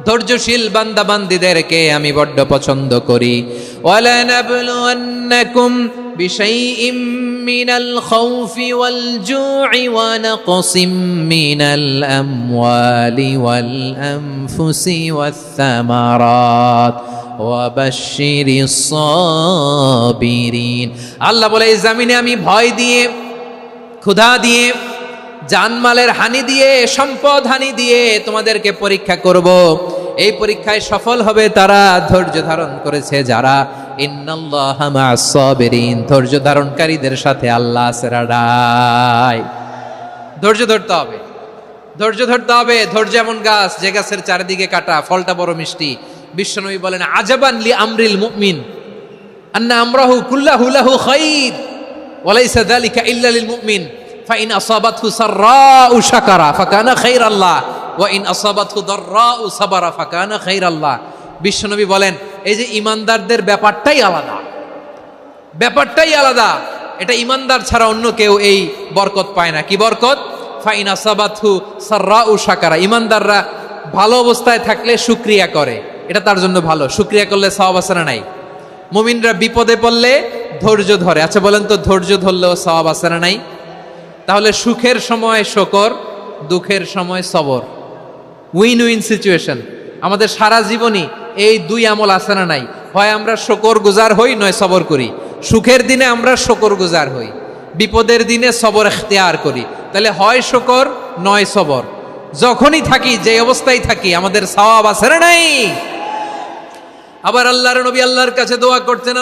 [SPEAKER 1] ধৈর্যশীল বান্দা বান্দীদেরকে আমি বড্ড পছন্দ করি। ওয়ালা নাবলুয়ান্নাকুম বিশাইইম মিনাল খাউফি ওয়াল জু'i ওয়া নাকসিম মিনাল আমওয়ালি ওয়াল আনফুসি ওয়াস সামারাত ওয়া বাশশিরিস সাবিরিন। আল্লাহ বলে, এই জমিনে আমি ভয় দিয়ে, ক্ষুধা দিয়ে, জানমালের হানি দিয়ে, সম্পদ হানি দিয়ে তোমাদেরকে পরীক্ষা করব। এই পরীক্ষায় সফল হবে তারা ধৈর্য ধারণ করেছে যারা। ইন্নাল্লাহা মা'আস সাবিরিন, ধৈর্য ধারণকারীদের সাথে আল্লাহ আছে রাডাই। ধৈর্য ধরতে হবে, ধৈর্য ধরতে হবে। ধৈর্য এমন গাছ যে গাছের চারিদিকে কাটা, ফলটা বড় মিষ্টি। বিশ্বনবী বলেন আজাবান লি আমরিল মুমিন আন্না আমরাহু কুল্লাহু লাহু খাইর ওয়া লাইসা যালিকা ইল্লা লিল মুমিন ফাইন আসাবাতহু সাররাউ শাকারা ফাকানা খাইরাল্লাহ ওয়া ইন আসাবাতহু দাররাউ সাবারা ফাকানা খাইরাল্লাহ। বিশ্বনবী বলেন, এই যে ইমানদারদের ব্যাপারটাই আলাদা, ব্যাপারটাই আলাদা। এটা ইমানদার ছাড়া অন্য কেউ এই বরকত পায় না। কি বরকত? ফাইন আসাবাতহু সাররাউ শাকারা। ইমানদাররা ভালো অবস্থায় থাকলে শুকরিয়া করে, এটা তার জন্য ভালো। শুকরিয়া করলে সওয়াব আছে না নাই? মুমিনরা বিপদে পড়লে ধৈর্য ধরে। আচ্ছা বলেন তো, ধৈর্য ধরলেও সওয়াব আছে না নাই? তাহলে সুখের সময় শুকর, দুঃখের সময় সবর, উইন উইন সিচুয়েশন। আমাদের সারা জীবনই এই দুই আমল আছে না নাই? হয় আমরা শুকর গুজার হই, নয় সবর করি। সুখের দিনে আমরা শুকর গুজার হই, বিপদের দিনে সবর ইখতিয়ার করি। তাহলে হয় শুকর নয় সবর। যখনই থাকি, যে অবস্থায় থাকি, আমাদের সওয়াব আছে না নাই? আবার আল্লাহর নবী আল্লাহর কাছে দোয়া করতেন,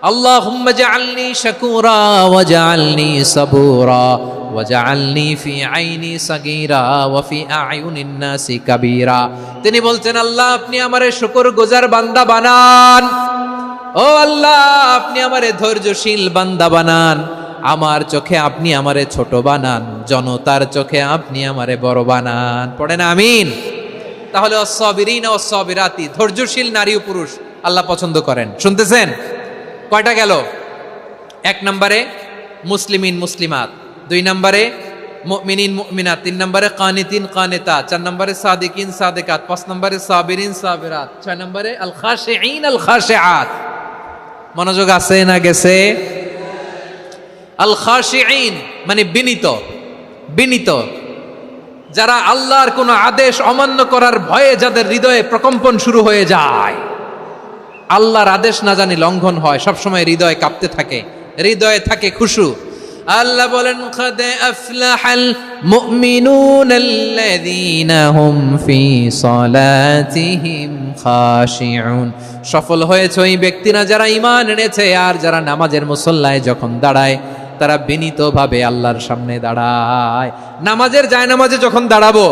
[SPEAKER 1] আল্লাহুম্মা জাআলনি শাকুরা ওয়া জাআলনি সাবুরা ওয়া জাআলনি ফি আইনি সাগীরা ওয়া ফি আ'য়ুনিন নাসি কাবীরা। তিনি বলতেন, আল্লাহ আপনি আমারে শুকরগুজার বান্দা বানান, ও আল্লাহ আপনি আমারে ধৈর্যশীল বান্দা বানান, আমার চোখে আপনি আমারে ছোট বানান, জনতার চোখে আপনি আমারে বড় বানান। পড়েন আমিন। তাহলে as-সাবিরিন ওয়াস-সাবিরাতি, ধৈর্যশীল নারী ও পুরুষ আল্লাহ পছন্দ করেন। শুনতেছেন? কয়টা গেল? 1 নম্বরে মুসলিমিন মুসলিমাত, 2 নম্বরে মুমিনিন মুমিনাত, 3 নম্বরে কানিতিন কানিতাত, 4 নম্বরে সাদিকিন সাদিকাত, 5 নম্বরে সাবিরিন সাবিরাত, 6 নম্বরে আল খাশিঈন আল খাশিআত। মনোযোগ আছে না গেছে? আল খাশিঈন মানে বিনীত, বিনীত, যারা আল্লাহর কোনো আদেশ অমান্য করার ভয়ে যাদের হৃদয়ে প্রকম্পন শুরু হয়ে যায়, আল্লাহর আদেশ না জানি লঙ্ঘন হয়, সবসময় হৃদয় কাঁপতে থাকে, হৃদয়ে থাকে খুশু। আল্লাহ বলেন قد أفلح المؤمنون الذين هم في صلاتهم خاشعون সফল হয়েছে ওই ব্যক্তিরা যারা ঈমান এনেছে আর যারা নামাজের মুসল্লায় যখন দাঁড়ায় তারা বিনীতভাবে আল্লাহর সামনে দাঁড়ায়। নামাজের জায়নামাজে যখন দাঁড়াবো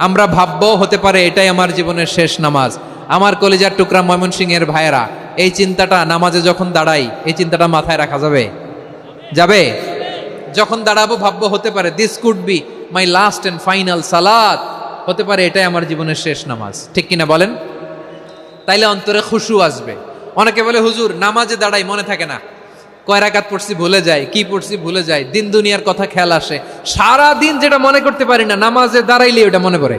[SPEAKER 1] আমরা ভাববো হতে পারে এটাই আমার জীবনের শেষ নামাজ। আমার কলিজার টুকরা ময়মনসিংহের ভাইয়েরা, এই চিন্তাটা নামাজে যখন দাঁড়াই এই চিন্তাটা মাথায় রাখা যাবে? যাবে? যখন দাঁড়াবো ভাববো হতে পারে this could be my last and final সালাত, হতে পারে এটাই আমার জীবনের শেষ নামাজ। ঠিক কিনা বলেন? তাইলে অন্তরে খুশু আসবে। অনেকে বলে হুজুর নামাজে দাঁড়াই মনে থাকে না, কয় রাকাত পড়ছি ভুলে যায়, কি পড়ছি ভুলে যায়, দিন দুনিয়ার কথা খেয়াল আসে, সারা দিন যেটা মনে করতে পারি না নামাজে দাঁড়াইলে ওটা মনে পড়ে।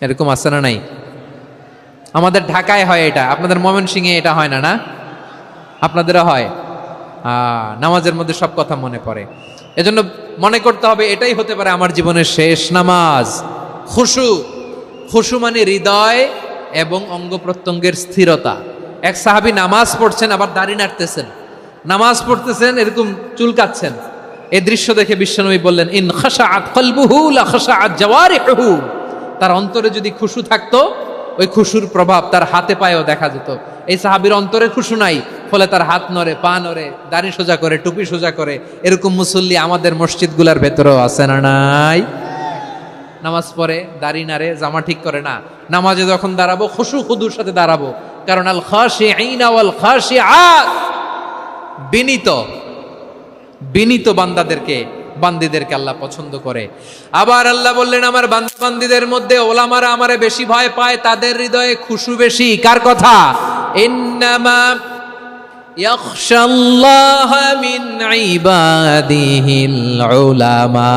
[SPEAKER 1] এরকম আছে না নাই? আমাদের ঢাকায় হয় এটা, আপনাদের ময়মনসিংহে এটা হয় না? না আপনাদেরও হয়? নামাজের মধ্যে সব কথা মনে পড়ে। এজন্য মনে করতে হবে এটাই হতে পারে আমার জীবনের শেষ নামাজ। খুশু, খুশু মানে হৃদয় এবং অঙ্গ প্রত্যঙ্গের স্থিরতা। এক সাহাবী নামাজ পড়ছেন আবার দাড়ি নাড়তেছেন, নামাজ পড়তেছেন এরকম চুলকাচ্ছেন। এই দৃশ্য দেখে বিশ্বনবী বললেন ইন খাশাআত কলবুহু লা খাশাআত জাওয়ারিহুহু, তার অন্তরে যদি খুশু থাকতো ওই খুশুর প্রভাব তার হাতে পায়েও দেখা যেত। এই সাহাবীর অন্তরে খুশু নাই, ফলে তার হাত নড়ে, পা নড়ে, দাড়ি সোজা করে, টুপি সোজা করে। এরকম মুসল্লি আমাদের মসজিদগুলোর ভেতরেও আছে না নাই? নামাজ পড়ে, দাড়ি নাড়ে, জামা ঠিক করে না। নামাজে যখন দাঁড়াবো খুশু খুদুর সাথে দাঁড়াবো, কারণ আল খাশিঈনা ওয়াল খাশিআত, বিনীত বিনীত বান্দিদেরকে আল্লাহ পছন্দ করে। আবার আল্লাহ বললেন আমার বান্দিদের মধ্যে ওলামারা আমারে বেশি ভয় পায়, তাদের হৃদয়ে খুশু বেশি। কার কথা? ইন্নামা ইয়াখশাল্লাহা মিন ইবাদিহিল উলামা,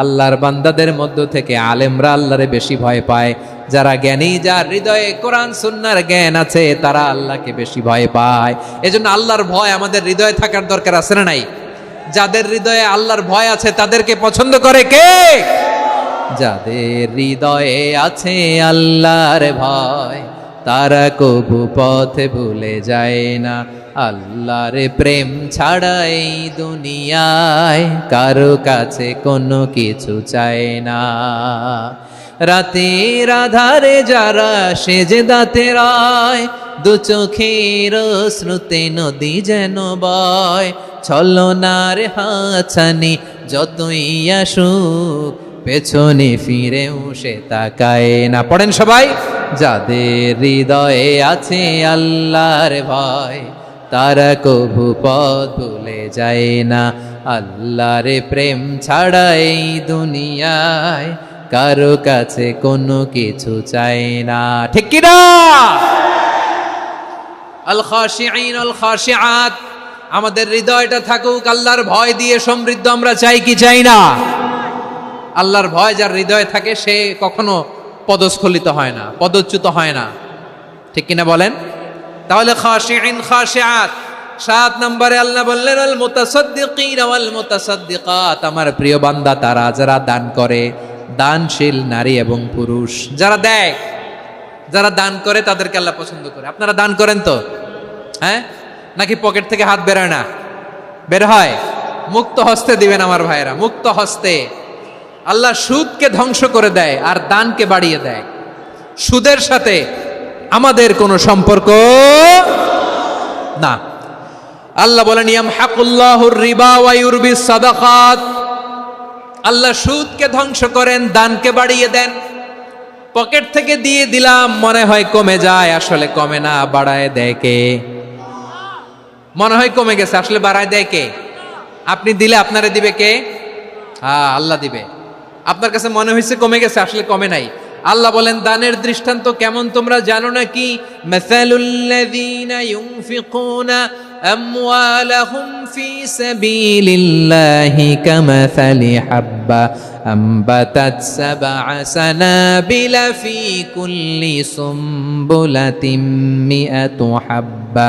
[SPEAKER 1] আল্লাহর বান্দাদের মধ্য থেকে আলেমরা আল্লাহরে বেশি ভয় পায়। যারা জ্ঞানী, যার হৃদয়ে কোরআন সুন্নাহর জ্ঞান আছে, তারা আল্লাহকে বেশি ভয় পায়। এজন্য আল্লাহর ভয় আমাদের হৃদয়ে থাকার দরকার আছে না নাই? যাদের হৃদয়ে আল্লাহর ভয় আছে তাদেরকে পছন্দ করে কে? যাদের হৃদয়ে আছে আল্লাহর ভয় তারা কবু পথে ভুলে যায় না। আল্লাহর প্রেম ছাড়া এই দুনিয়ায় কারো কাছে কোনো কিছু চায় না। রাতের আধারে যারা সেজদাতে রয়, দু চোখের শ্রুতে নদী যেন বয়। ছলনার হাতছানি যতই আসুক পেছনে ফিরেও সে তাকায় না। পড়েন সবাই, যাদের হৃদয়ে আছে আল্লাহর ভয় তারা কভু পথ ভুলে যায় না। আল্লাহর প্রেম ছাড়া এই দুনিয়ায় কারো কাছে কোনো কিছু চাই না। ঠিক কি না? আল খাশিঈন আল খাশিআত, আমাদের হৃদয়টা থাকুক আল্লাহর ভয় দিয়ে সমৃদ্ধ। আমরা চাই কি চাই না? আল্লাহর ভয় যার হৃদয়ে থাকে সে কখনো পদস্খলিত হয় না, পদচ্যুত হয় না। ঠিক কিনা বলেন? তাহলে খাশিঈন খাশিআত। 7 নম্বরে আল্লাহ বললেন আল মুতাসাদ্দিকিন ওয়াল মুতাসাদ্দিকাত, আমার প্রিয় বান্দা তারা যারা দান করে, দানশীল নারী এবং পুরুষ যারা দেয়, যারা দান করে তাদেরকে আল্লাহ পছন্দ করে। আপনারা দান করেন তো? হ্যাঁ, নাকি পকেট থেকে হাত বেরোয় না? বের হয়। মুক্ত হস্তে দিবেন আমার ভাইয়েরা, মুক্ত হস্তে। আল্লাহ সুদকে ধ্বংস করে দেয় আর দানকে বাড়িয়ে দেয়। সুদের সাথে আমাদের কোনো সম্পর্ক না। আল্লাহ বলেন ইয়ামহাকুল্লাহুর রিবা ওয়া ইউরবিস সাদাকাত, আল্লাহ সুদকে ধ্বংস করেন, দানকে বাড়িয়ে দেন। পকেট থেকে দিয়ে দিলাম মনে হয় কমে যায়, আসলে কমে না, বাড়ায় দেয় কে? মনে হয় কমে গেছে, আসলে বাড়ায় দেয় কে? আপনি দিলে আপনারে দিবে কে? হ্যাঁ, আল্লাহ দিবে। আপনার কাছে মনে হয়েছে কমে গেছে, আসলে কমে নাই। আল্লাহ বলেন দানের দৃষ্টান্ত কেমন তোমরা জানো নাকি? মাসালুল্লাযীনা ইউনফিকুনা আমওয়ালাহুম ফি সাবিলিল্লাহি কামাসালি হাব্বা আম্বাতাত সাবআ সানাবিলা ফি কুল্লি সুমবুলাতিন মিআতু হাব্বা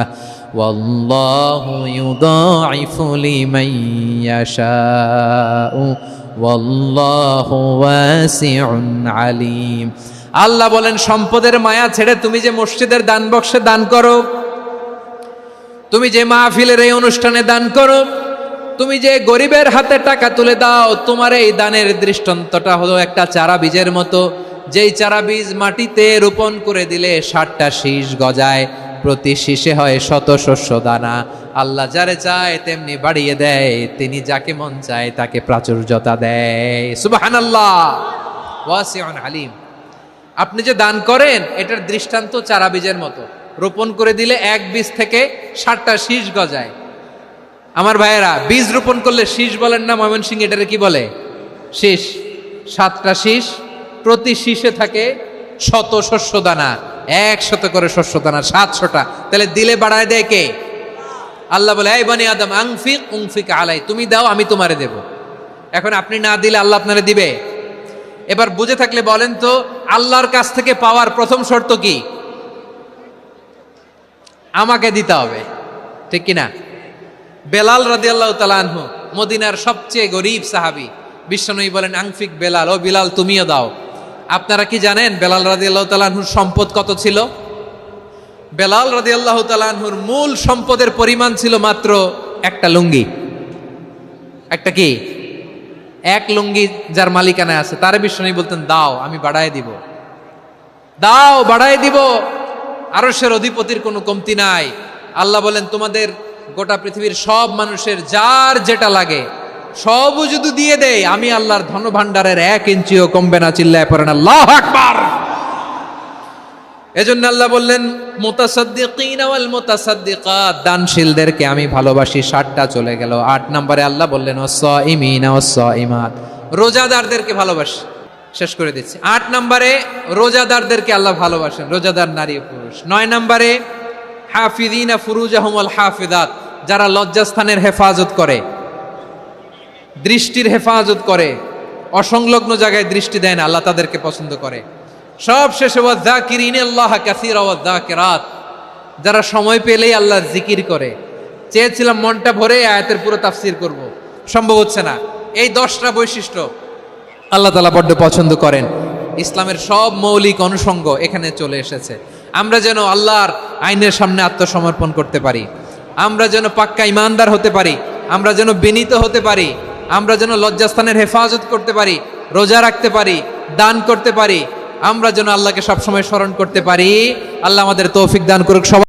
[SPEAKER 1] ওয়াল্লাহু ইউদাঈফু লিমান ইয়াশাউ ওয়াল্লাহু ওয়াসিউন আলিম। আল্লাহ বলেন সম্পদের মায়া ছেড়ে তুমি যে মসজিদের দান বক্সে দান করো, তুমি যে মাহফিলের এই অনুষ্ঠানে দান করো, তুমি যে গরিবের হাতে টাকা তুলে দাও, তোমার এই দানের দৃষ্টান্তটা হলো একটা চারা বীজের মতো, যেই চারা বীজ মাটিতে রোপণ করে দিলে 60টা শীষ গজায়, প্রতি শীষে হয় শত শস্য দানা। আল্লাহ যারে চায় তেমনি বাড়িয়ে দেয়, তিনি যাকে মন চায় তাকে প্রাচুর্যতা দেয়। সুবহানাল্লাহ, ওয়াসিউন আলিম। আপনি যে দান করেন এটার দৃষ্টান্ত চারা বীজের মতো, রোপণ করে দিলে এক বীজ থেকে 60টা শীষ গজায়। আমার ভাইয়েরা, বীজ রোপণ করলে শীষ বলেন না ময়মনসিংহ, এটারে কি বলে? শীষ। 7টা শীষ, প্রতি শীষে থাকে শত শস্য দানা, 100 করে শস্য দানা, 700টা। তাহলে দিলে বাড়ায় দেয় কে? আল্লাহ বলে, এই বনি আদম আনফিক উনফিক আলাই, তুমি দাও আমি তোমারে দেব। এখন আপনি না দিলে আল্লাহ আপনারে দিবে? এবার বুঝে থাকলে বলেন তো, আল্লাহর কাছ থেকে পাওয়ার প্রথম শর্ত কি? আমাকে দিতে হবে, ঠিক কিনা? বেলাল রাদিয়াল্লাহু তাআলা আনহু, মদিনার সবচেয়ে গরীব সাহাবী, বিশ্বনবী বলেন আনফিক বেলাল, ও বিলাল তুমিও দাও। আপনারা কি জানেন বেলাল রাদিয়াল্লাহু তাআলা আনহুর সম্পদ কত ছিল? বেলাল রাদিয়াল্লাহু তাআলা আনহুর মূল সম্পদের পরিমাণ ছিল মাত্র একটা লুঙ্গি। একটা কি? এক লুঙ্গি যার মালিকানায় আছে, তারে বিশ্বনবী বলতেন দাও আমি বাড়ায় দিব, দাও বাড়ায় দিব। আরশের অধিপতির কোনো কমতি নাই। আল্লাহ বলেন, তোমাদের গোটা পৃথিবীর সব মানুষের যার যেটা লাগে সবও যদি দিয়ে দেয়, আমি আল্লাহর ধনভাণ্ডারের 1 ইঞ্চিও কমবে না। চিল্লায় পড়েন আল্লাহু আকবার। এজন্য আল্লাহ বললেন, মুতাসাদ্দিকিন ওয়াল মুতাসাদ্দিকাত, দানশীলদেরকে আমি ভালোবাসি। 7টা চলে গেল। 8 নম্বরে আল্লাহ বললেন, ওয়াস-সাইমিনা ওয়াস-সাইমাত, রোজাদারদেরকে ভালোবাসি। শেষ করে দিচ্ছি। 8 নম্বরে রোজাদারদেরকে আল্লাহ ভালোবাসেন, রোজাদার নারী ও পুরুষ। 9 নম্বরে হাফিযিনা ফুরুজাহুম ওয়াল হাফিযাত, যারা লজ্জাস্থানের হেফাজত করে, দৃষ্টির হেফাজত করে, অসংলগ্ন জায়গায় দৃষ্টি দেয় না, আল্লাহ তাদেরকে পছন্দ করে। সব শেষে ওয়াযাকিরিনাল্লাহ কাসীরা ওয়াযাকিরাত, যারা সময় পেলেই আল্লাহর জিকির করে। চেয়েছিলাম মনটা ভরে আয়াতের পুরো তাফসীর করব, সম্ভব হচ্ছে না। এই 10টা বৈশিষ্ট্য আল্লাহ তাআলা বড্ড পছন্দ করেন। ইসলামের সব মৌলিক অনুষঙ্গ এখানে চলে এসেছে। আমরা যেন আল্লাহর আইনের সামনে আত্মসমর্পণ করতে পারি, আমরা যেন পাক্কা ইমানদার হতে পারি, আমরা যেন বিনীত হতে পারি, আমরা যেন লজ্জাস্থানের হেফাজত করতে পারি, রোজা রাখতে পারি, দান করতে পারি, আমরা যেন আল্লাহকে সবসময় স্মরণ করতে পারি। আল্লাহ আমাদের তৌফিক দান করুক।